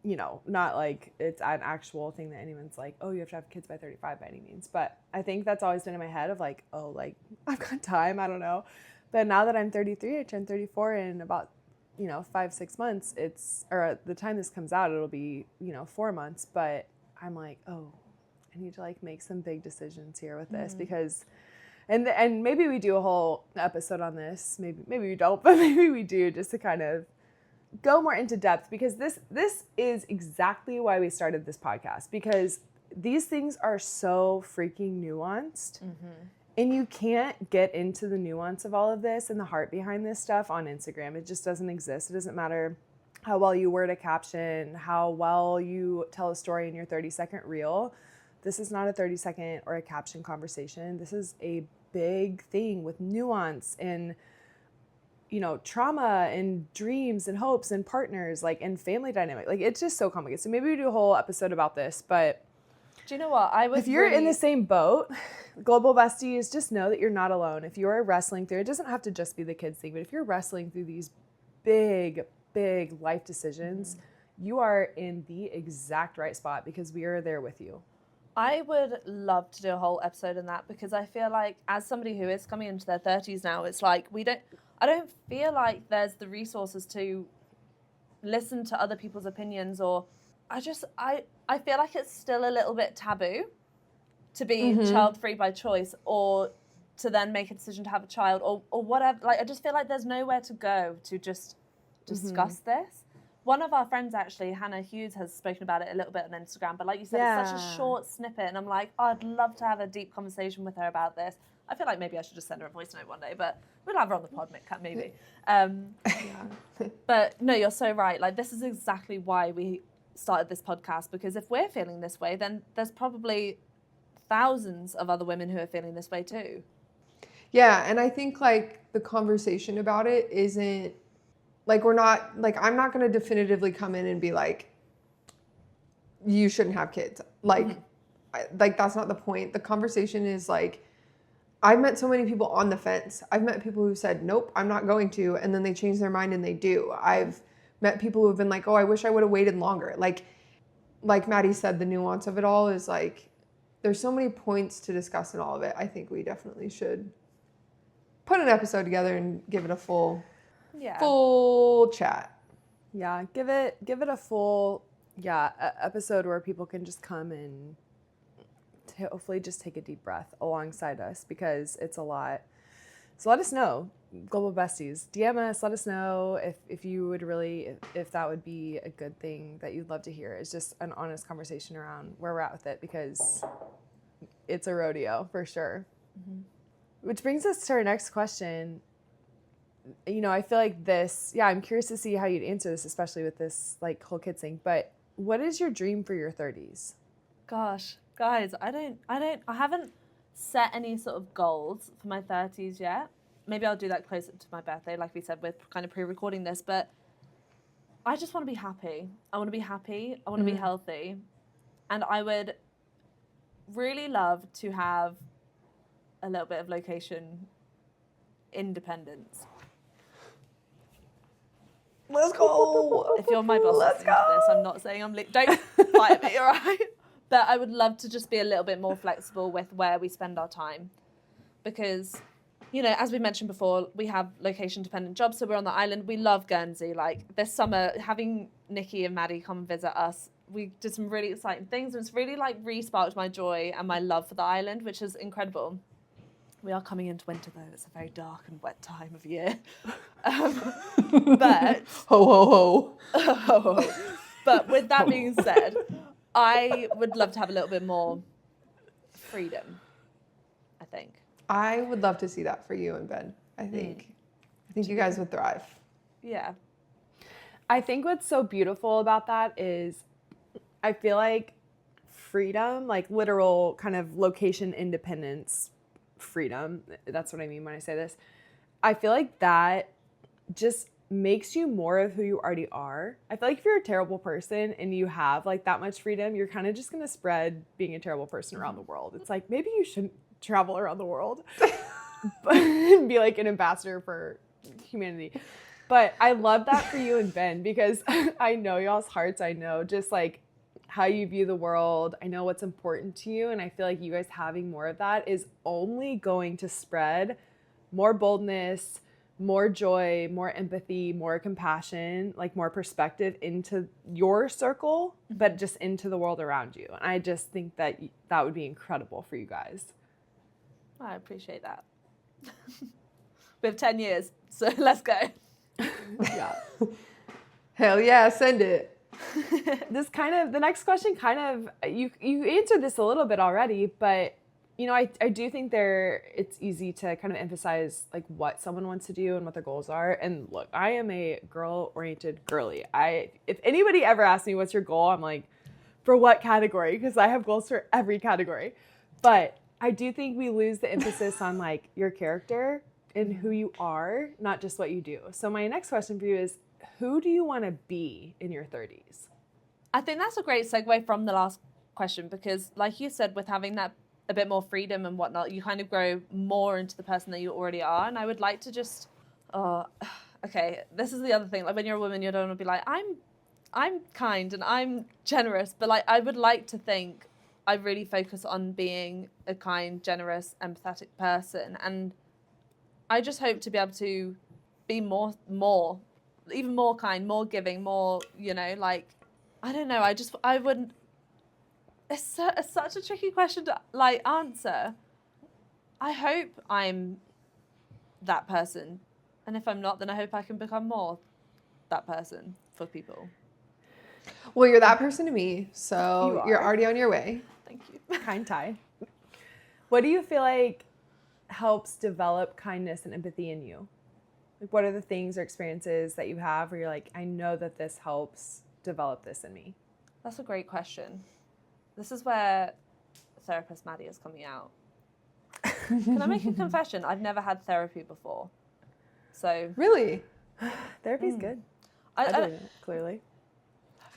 you know, not like it's an actual thing that anyone's like, oh, you have to have kids by 35 by any means. But I think that's always been in my head of like, oh, like I've got time, I don't know. But now that I'm 33, I turned 34 in about, 5-6 months. Or the time this comes out, it'll be, 4 months. But I'm like, oh, I need to like make some big decisions here with this because, and maybe we do a whole episode on this. Maybe we don't, but maybe we do, just to kind of go more into depth, because this is exactly why we started this podcast, because these things are so freaking nuanced. And you can't get into the nuance of all of this and the heart behind this stuff on Instagram. It just doesn't exist. It doesn't matter how well you word a caption, how well you tell a story in your 30-second reel. This is not a 30-second or a caption conversation. This is a big thing with nuance and, trauma and dreams and hopes and partners, like, and family dynamic. Like, it's just so complicated. So maybe we do a whole episode about this, but do you know what? If you're in the same boat, global besties, just know that you're not alone. If you're wrestling through, it doesn't have to just be the kids thing, but if you're wrestling through these big, big life decisions, you are in the exact right spot, because we are there with you. I would love to do a whole episode on that, because I feel like as somebody who is coming into their 30s now, it's like I don't feel like there's the resources to listen to other people's opinions, or I feel like it's still a little bit taboo to be child-free by choice, or to then make a decision to have a child, or whatever. Like, I just feel like there's nowhere to go to just discuss this. One of our friends, actually, Hannah Hughes, has spoken about it a little bit on Instagram. But like you said, it's such a short snippet. And I'm like, oh, I'd love to have a deep conversation with her about this. I feel like maybe I should just send her a voice note one day. But we'll have her on the pod, maybe. But no, you're so right. Like, this is exactly why we started this podcast. Because if we're feeling this way, then there's probably thousands of other women who are feeling this way too. Yeah, and I think, like, the conversation about it isn't, like, we're not, like, I'm not going to definitively come in and be like, you shouldn't have kids. Like, like, that's not the point. The conversation is, like, I've met so many people on the fence. I've met people who said, nope, I'm not going to, and then they change their mind and they do. I've met people who have been like, oh, I wish I would have waited longer. Like Maddie said, the nuance of it all is, like, there's so many points to discuss in all of it. I think we definitely should put an episode together and give it a full chat. Yeah, give it a full episode where people can just come and hopefully just take a deep breath alongside us, because it's a lot. So let us know, Global Besties. DM us, let us know if you would really, if that would be a good thing that you'd love to hear. It's just an honest conversation around where we're at with it, because it's a rodeo for sure. Which brings us to our next question. You know, I feel like I'm curious to see how you'd answer this, especially with this, like, whole kids thing. But what is your dream for your 30s? Gosh, guys, I haven't set any sort of goals for my 30s yet. Maybe I'll do that closer to my birthday. Like we said, we're kind of pre-recording this, but I just want to be happy. I want to be happy. I want to be healthy. And I would really love to have a little bit of location independence. Let's go. If you're my boss listening to this, I'm not saying don't fight at me, all right? But I would love to just be a little bit more flexible with where we spend our time. Because, you know, as we mentioned before, we have location-dependent jobs, so we're on the island. We love Guernsey. Like, this summer, having Nikki and Maddie come and visit us, we did some really exciting things, and it's really, like, re-sparked my joy and my love for the island, which is incredible. We are coming into winter, though. It's a very dark and wet time of year. But... Ho, ho, ho. Ho, ho. But with that being said, I would love to have a little bit more freedom, I think. I would love to see that for you and Ben. I think you guys would thrive. Yeah. I think what's so beautiful about that is I feel like freedom, like literal kind of location independence freedom, that's what I mean when I say this. I feel like that just makes you more of who you already are. I feel like if you're a terrible person and you have like that much freedom, you're kind of just going to spread being a terrible person around the world. It's like, maybe you shouldn't travel around the world but be like an ambassador for humanity. But I love that for you and Ben, because I know y'all's hearts. I know just like how you view the world. I know what's important to you. And I feel like you guys having more of that is only going to spread more boldness, more joy, more empathy, more compassion, like more perspective into your circle, but just into the world around you. And I just think that that would be incredible for you guys. I appreciate that. We have 10 years, so let's go. Yeah. Hell yeah, send it. The next question you answered this a little bit already, but you know, I do think it's easy to kind of emphasize like what someone wants to do and what their goals are. And look, I am a girl-oriented girly. If anybody ever asks me what's your goal, I'm like, for what category? Because I have goals for every category. But I do think we lose the emphasis on like your character and who you are, not just what you do. So my next question for you is, who do you want to be in your 30s? I think that's a great segue from the last question, because like you said, with having that a bit more freedom and whatnot, you kind of grow more into the person that you already are. And I would like to just, okay, this is the other thing. Like when you're a woman, you don't want to be like, I'm kind and I'm generous, but like I would like to think I really focus on being a kind, generous, empathetic person. And I just hope to be able to be even more kind, more giving, more, you know, like, I don't know. I wouldn't, it's such a tricky question to like answer. I hope I'm that person. And if I'm not, then I hope I can become more that person for people. Well, you're that person to me, so You you're are. already on your way. Thank you. Kind Ty. What do you feel like helps develop kindness and empathy in you? Like, what are the things or experiences that you have where you're like, I know that this helps develop this in me? That's a great question. This is where therapist Maddie is coming out. Can I make a confession? I've never had therapy before. So Really? Therapy's good. I believe it, clearly.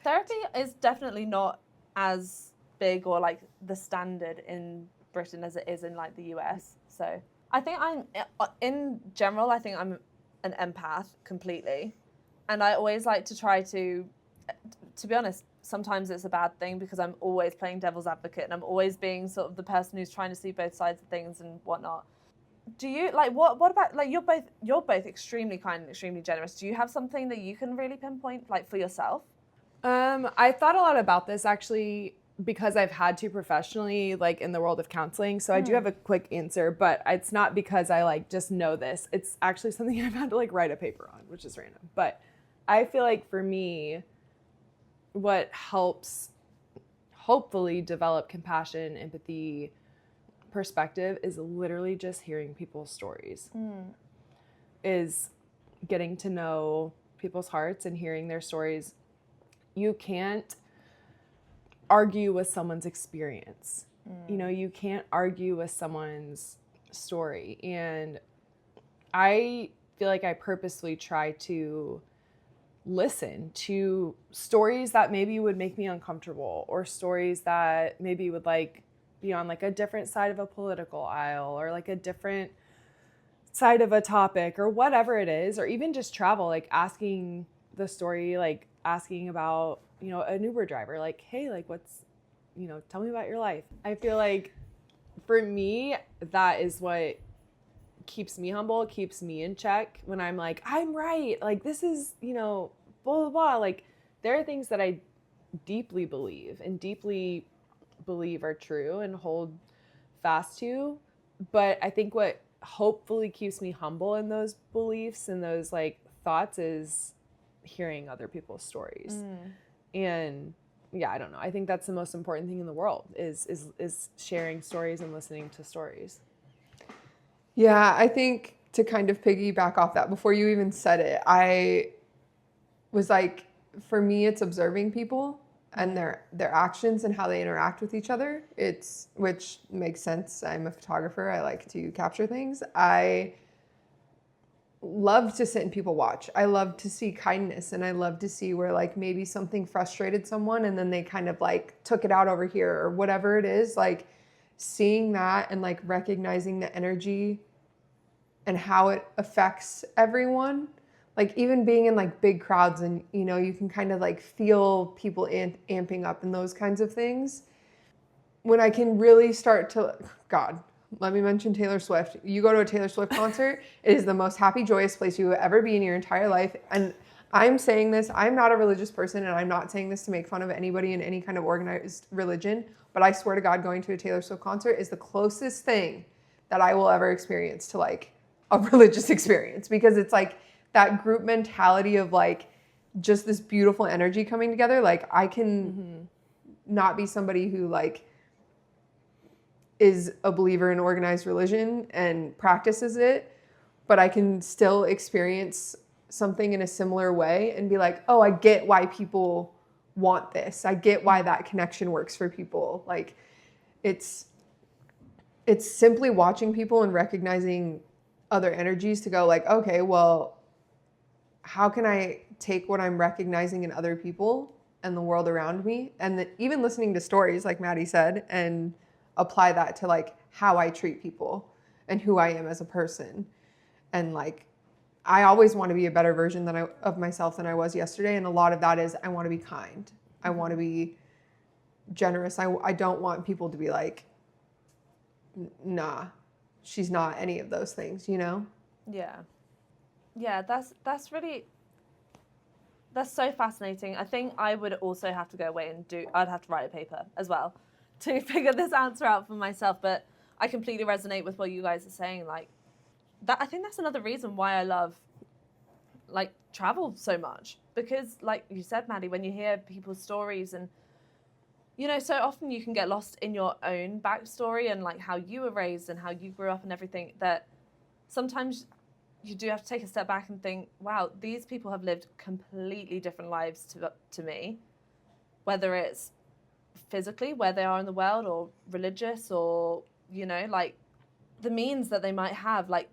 therapy is definitely not as big or like the standard in Britain as it is in like the US. So I think in general, I think I'm an empath completely. And I always like to try to be honest, sometimes it's a bad thing because I'm always playing devil's advocate and I'm always being sort of the person who's trying to see both sides of things and whatnot. Do you like what about like you're both extremely kind and extremely generous. Do you have something that you can really pinpoint like for yourself? I thought a lot about this actually because I've had to professionally, like in the world of counseling. So I do have a quick answer, but it's not because I like just know this. It's actually something I've had to like write a paper on, which is random. But I feel like for me, what helps hopefully develop compassion, empathy, perspective is literally just hearing people's stories. Is getting to know people's hearts and hearing their stories. You can't argue with someone's experience. You know, you can't argue with someone's story. And I feel like I purposely try to listen to stories that maybe would make me uncomfortable or stories that maybe would like be on like a different side of a political aisle or like a different side of a topic or whatever it is, or even just travel, like asking the story, like asking about, you know, an Uber driver, like, hey, like what's, you know, tell me about your life. I feel like for me, that is what keeps me humble, keeps me in check when I'm like, I'm right. Like this is, you know, blah, blah, blah. Like there are things that I deeply believe are true and hold fast to. But I think what hopefully keeps me humble in those beliefs and those like thoughts is hearing other people's stories. And yeah, I don't know. I think that's the most important thing in the world is sharing stories and listening to stories. Yeah, I think to kind of piggyback off that, before you even said it, I was like, for me, it's observing people and their actions and how they interact with each other. Which makes sense. I'm a photographer. I like to capture things. I love to sit and people watch. I love to see kindness, and I love to see where like maybe something frustrated someone and then they kind of like took it out over here or whatever it is, like seeing that and like recognizing the energy and how it affects everyone. Like even being in like big crowds and, you know, you can kind of like feel people amping up and those kinds of things. When I can really start to, God, let me mention Taylor Swift. You go to a Taylor Swift concert, it is the most happy, joyous place you will ever be in your entire life. And I'm saying this, I'm not a religious person, and I'm not saying this to make fun of anybody in any kind of organized religion, but I swear to God, going to a Taylor Swift concert is the closest thing that I will ever experience to like a religious experience, because it's like that group mentality of like just this beautiful energy coming together. Like I can not be somebody who like is a believer in organized religion and practices it, but I can still experience something in a similar way and be like, oh, I get why people want this. I get why that connection works for people. Like it's simply watching people and recognizing other energies to go like, okay, well, how can I take what I'm recognizing in other people and the world around me, and even listening to stories like Maddie said, and apply that to like how I treat people and who I am as a person. And like, I always want to be a better version of myself than I was yesterday. And a lot of that is I want to be kind. I want to be generous. I don't want people to be like, nah, she's not any of those things, you know? Yeah. Yeah, that's so fascinating. I think I would also have to go away and I'd have to write a paper as well to figure this answer out for myself. But I completely resonate with what you guys are saying. Like that, I think that's another reason why I love like travel so much, because like you said, Maddie, when you hear people's stories and, you know, so often you can get lost in your own backstory and like how you were raised and how you grew up and everything, that sometimes you do have to take a step back and think, wow, these people have lived completely different lives to me, whether it's physically where they are in the world or religious or, you know, like the means that they might have, like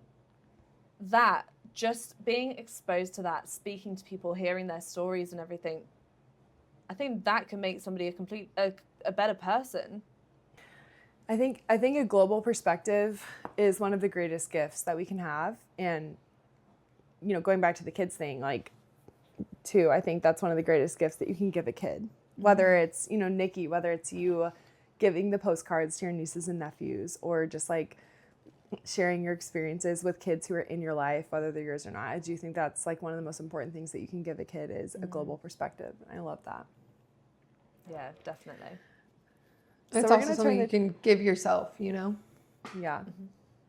that, just being exposed to that, speaking to people, hearing their stories and everything, I think that can make somebody a better person. I think a global perspective is one of the greatest gifts that we can have. And, you know, going back to the kids thing, like, too, I think that's one of the greatest gifts that you can give a kid. Whether it's, you know, Nikki, whether it's you giving the postcards to your nieces and nephews, or just like sharing your experiences with kids who are in your life, whether they're yours or not. I do think that's like one of the most important things that you can give a kid is a global perspective. I love that. Yeah, definitely. It's also something you can give yourself, you know? Yeah.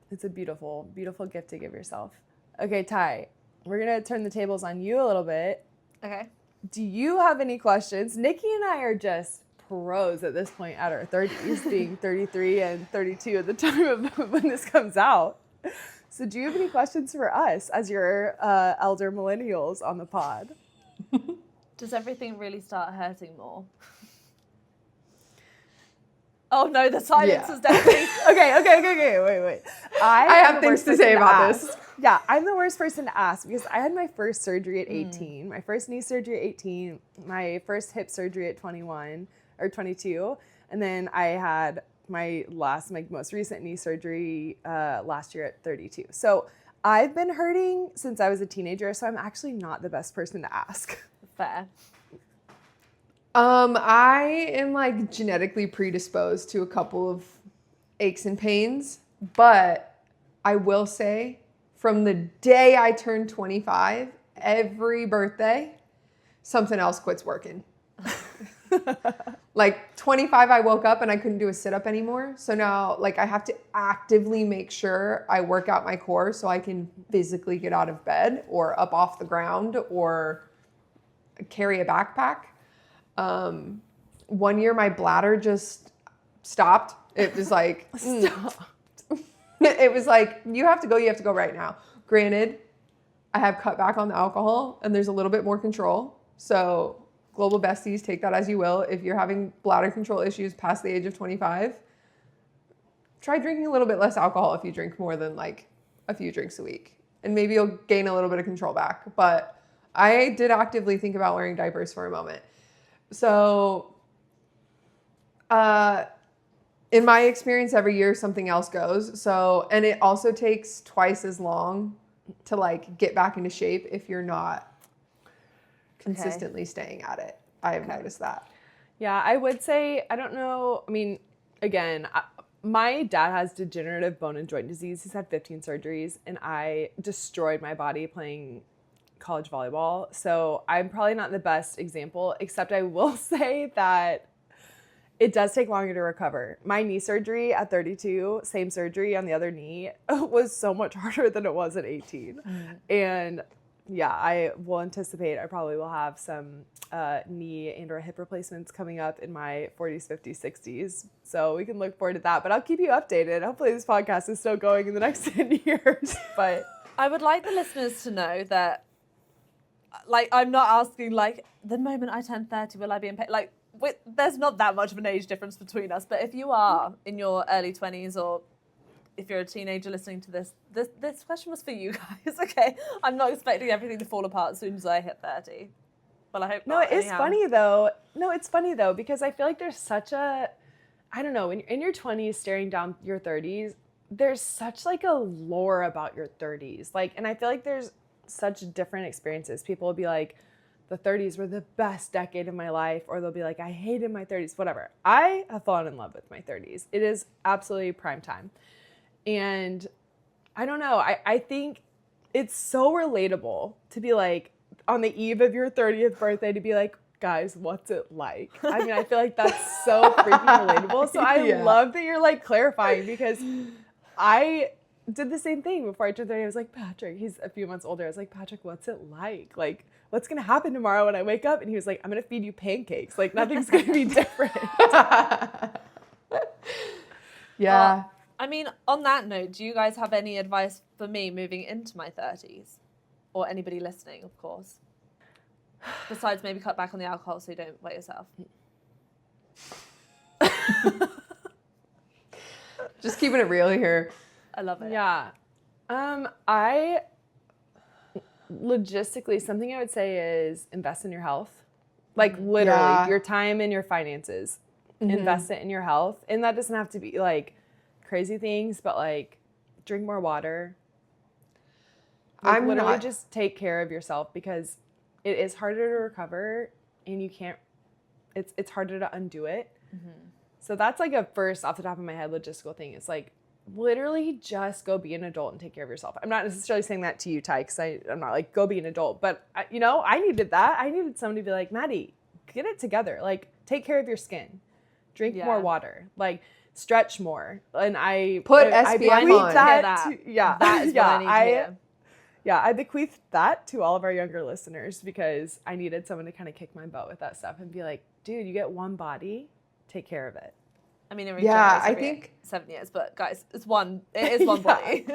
It's a beautiful, beautiful gift to give yourself. Okay, Ty, we're going to turn the tables on you a little bit. Okay. Do you have any questions? Nikki and I are just pros at this point at our 30s, being 33 and 32 at the time of when this comes out. So do you have any questions for us as your elder millennials on the pod? Does everything really start hurting more? Oh no, the silence is definitely... Okay, wait. I have things to say about this. Yeah, I'm the worst person to ask because I had my first surgery at 18, my first knee surgery at 18, my first hip surgery at 21 or 22, and then I had my most recent knee surgery last year at 32. So I've been hurting since I was a teenager, so I'm actually not the best person to ask. Fair. I am like genetically predisposed to a couple of aches and pains, but I will say from the day I turned 25, every birthday, something else quits working. Like 25, I woke up and I couldn't do a sit-up anymore. So now like I have to actively make sure I work out my core so I can physically get out of bed or up off the ground or carry a backpack. 1 year my bladder just stopped. It was like, it was like, you have to go right now. Granted, I have cut back on the alcohol and there's a little bit more control. So global besties, take that as you will. If you're having bladder control issues past the age of 25, try drinking a little bit less alcohol if you drink more than like a few drinks a week. And maybe you'll gain a little bit of control back. But I did actively think about wearing diapers for a moment. So, in my experience, every year something else goes. So, and it also takes twice as long to like get back into shape if you're not consistently staying at it. I've noticed that. Yeah, I would say, I don't know. I mean, again, my dad has degenerative bone and joint disease. He's had 15 surgeries and I destroyed my body playing college volleyball. So I'm probably not the best example, except I will say that it does take longer to recover. My knee surgery at 32, same surgery on the other knee, was so much harder than it was at 18. And yeah, I will anticipate I probably will have some knee and or hip replacements coming up in my 40s, 50s, 60s. So we can look forward to that. But I'll keep you updated. Hopefully this podcast is still going in the next 10 years. But I would like the listeners to know that, like, I'm not asking, like, the moment I turn 30, will I be in pain? Like, there's not that much of an age difference between us. But if you are in your early 20s or if you're a teenager listening to this question was for you guys, okay? I'm not expecting everything to fall apart as soon as I hit 30. Well, I hope not. No, it is funny, though. No, it's funny, though, because I feel like there's such a, I don't know, in your 20s staring down your 30s, there's such, like, a lore about your 30s. Like, and I feel like there's such different experiences. People will be like, the 30s were the best decade of my life, or they'll be like, I hated my 30s, whatever. I have fallen in love with my 30s. It is absolutely prime time. And I don't know, I think it's so relatable to be like, on the eve of your 30th birthday, to be like, guys, what's it like? I mean, I feel like that's so freaking relatable. So I love that you're like clarifying, because I did the same thing before I turned 30. I was like, Patrick, he's a few months older. I was like, Patrick, what's it like? Like, what's going to happen tomorrow when I wake up? And he was like, I'm going to feed you pancakes. Like, nothing's going to be different. Yeah. I mean, on that note, do you guys have any advice for me moving into my 30s? Or anybody listening, of course. Besides maybe cut back on the alcohol so you don't wet yourself. Just keeping it real here. I love it. Yeah. I logistically, something I would say is invest in your health. Like literally your time and your finances. Invest it in your health. And that doesn't have to be like crazy things, but like drink more water. Like, literally just take care of yourself, because it is harder to recover and you can't, it's harder to undo it. So that's like a first off the top of my head logistical thing. It's like literally just go be an adult and take care of yourself. I'm not necessarily saying that to you, Ty, because I'm not like go be an adult, but you know, I needed that. I needed someone to be like, Maddie, get it together. Like take care of your skin, drink more water, like stretch more. And I put SPF on. That is what I need to hear. Yeah, I bequeathed that to all of our younger listeners, because I needed someone to kind of kick my butt with that stuff and be like, dude, you get one body, take care of it. I mean, I think 7 years, but guys, it is one body,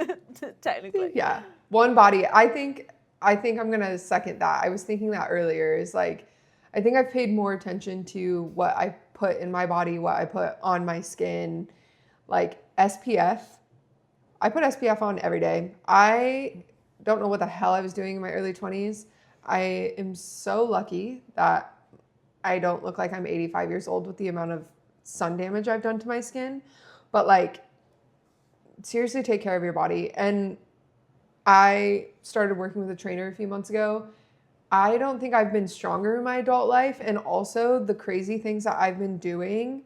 technically. Yeah, one body. I think I'm gonna second that. I was thinking that earlier. Is like, I think I've paid more attention to what I put in my body, what I put on my skin, like SPF. I put SPF on every day. I don't know what the hell I was doing in my early 20s. I am so lucky that I don't look like I'm 85 years old with the amount of sun damage I've done to my skin. But like, seriously, take care of your body. And I started working with a trainer a few months ago. I don't think I've been stronger in my adult life. And also the crazy things that I've been doing,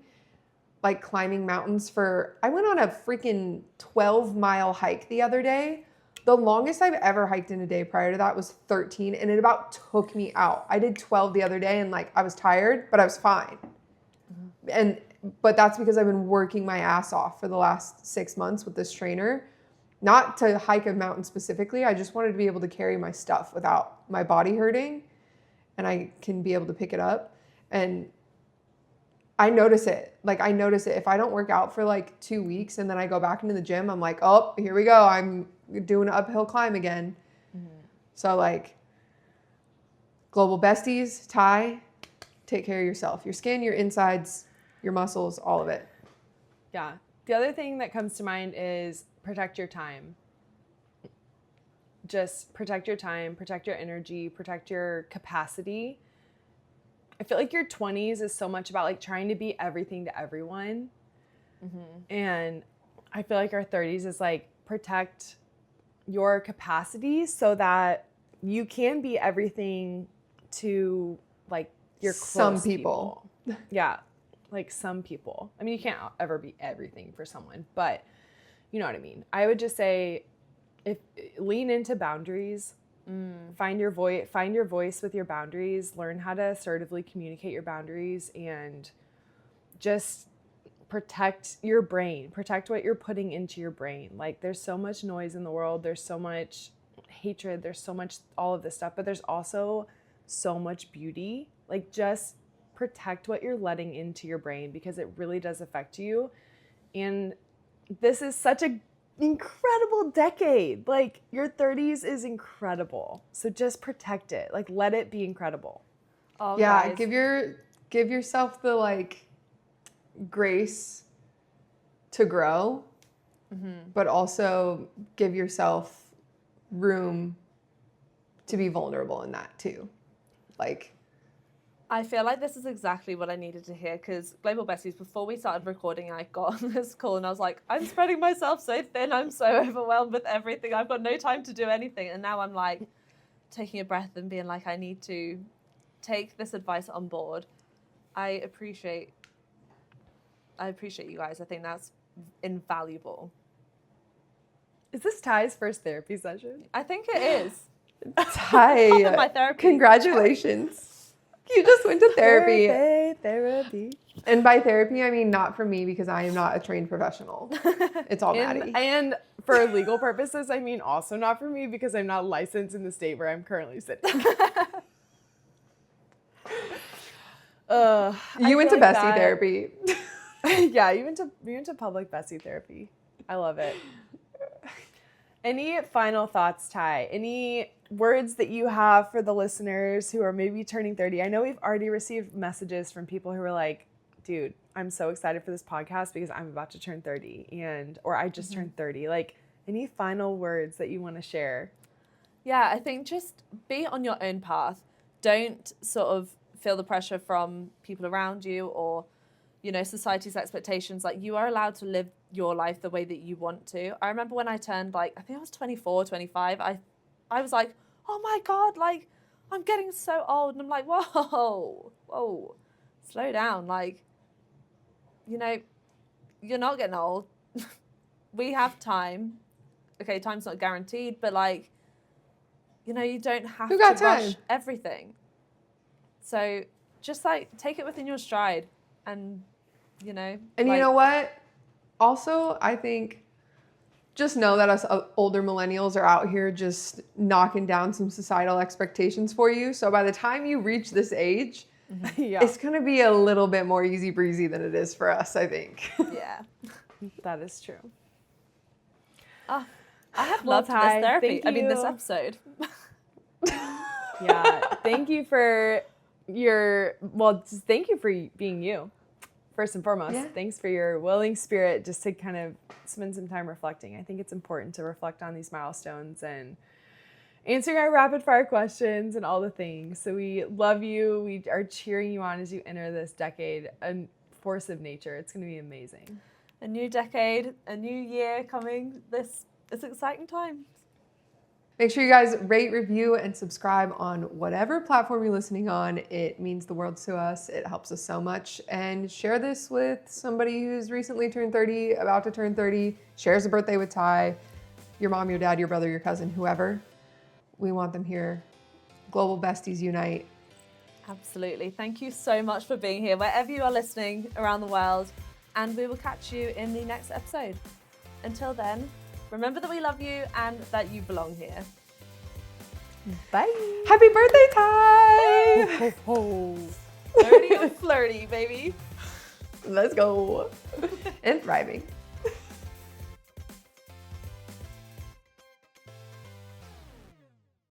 like climbing mountains I went on a freaking 12-mile hike the other day. The longest I've ever hiked in a day prior to that was 13, and it about took me out. I did 12 the other day, and like I was tired, but I was fine. But that's because I've been working my ass off for the last 6 months with this trainer. Not to hike a mountain specifically. I just wanted to be able to carry my stuff without my body hurting, and I can be able to pick it up. And I notice it. Like, I notice it. If I don't work out for like 2 weeks and then I go back into the gym, I'm like, oh, here we go. I'm doing an uphill climb again. So like, global besties, Ty, take care of yourself. Your skin, your insides, your muscles, all of it. Yeah. The other thing that comes to mind is protect your time. Just protect your time, protect your energy, protect your capacity. I feel like your 20s is so much about like trying to be everything to everyone. And I feel like our 30s is like protect your capacity so that you can be everything to like your close some people. Yeah, like some people. I mean, you can't ever be everything for someone, but you know what I mean. I would just say, lean into boundaries. Find your voice with your boundaries. Learn how to assertively communicate your boundaries, and just protect your brain. Protect what you're putting into your brain. Like, there's so much noise in the world. There's so much hatred. There's so much all of this stuff, but there's also so much beauty. Like, just protect what you're letting into your brain, because it really does affect you. And this is such a incredible decade. Like, your 30s is incredible. So just protect it. Like, let it be incredible. Oh, Yeah, guys. give yourself the like grace to grow, but also give yourself room to be vulnerable in that too. Like, I feel like this is exactly what I needed to hear, because Global Besties, before we started recording, I got on this call and I was like, I'm spreading myself so thin. I'm so overwhelmed with everything. I've got no time to do anything. And now I'm like taking a breath and being like, I need to take this advice on board. I appreciate you guys. I think that's invaluable. Is this Ty's first therapy session? I think it is. Ty, Top of my therapy. congratulations. You just went to therapy. Therapy. And by therapy, I mean not for me because I am not a trained professional. It's all Maddie. And for legal purposes, I mean also not for me because I'm not licensed in the state where I'm currently sitting. You went to Bessie therapy. Yeah, you went to public Bessie therapy. I love it. Any final thoughts, Ty? Any words that you have for the listeners who are maybe turning 30? I know we've already received messages from people who are like, dude, I'm so excited for this podcast because I'm about to turn 30 or I just turned 30. Like, any final words that you want to share? Yeah, I think just be on your own path. Don't sort of feel the pressure from people around you or, you know, society's expectations. Like, you are allowed to live your life the way that you want to. I remember when I turned, like, I think I was 24, 25, I was like, oh my God, like, I'm getting so old. And I'm like, whoa, slow down. Like, you know, you're not getting old. We have time. Okay, time's not guaranteed, but like, you know, you don't have to rush everything. So just like take it within your stride and, you know. And you know what? Also, I think just know that us older millennials are out here just knocking down some societal expectations for you. So by the time you reach this age, it's going to be a little bit more easy breezy than it is for us, I think. Yeah. That is true. I have loved this therapy. This episode. Yeah. Thank you for thank you for being you. First and foremost, thanks for your willing spirit just to kind of spend some time reflecting. I think it's important to reflect on these milestones and answering our rapid fire questions and all the things. So we love you. We are cheering you on as you enter this decade, a force of nature. It's going to be amazing. A new decade, a new year coming. It's exciting times. Make sure you guys rate, review, and subscribe on whatever platform you're listening on. It means the world to us. It helps us so much. And share this with somebody who's recently turned 30, about to turn 30, shares a birthday with Ty, your mom, your dad, your brother, your cousin, whoever. We want them here. Global besties unite. Absolutely. Thank you so much for being here, wherever you are listening around the world. And we will catch you in the next episode. Until then, remember that we love you and that you belong here. Bye. Happy birthday, Ty! Dirty and flirty, baby. Let's go. And thriving.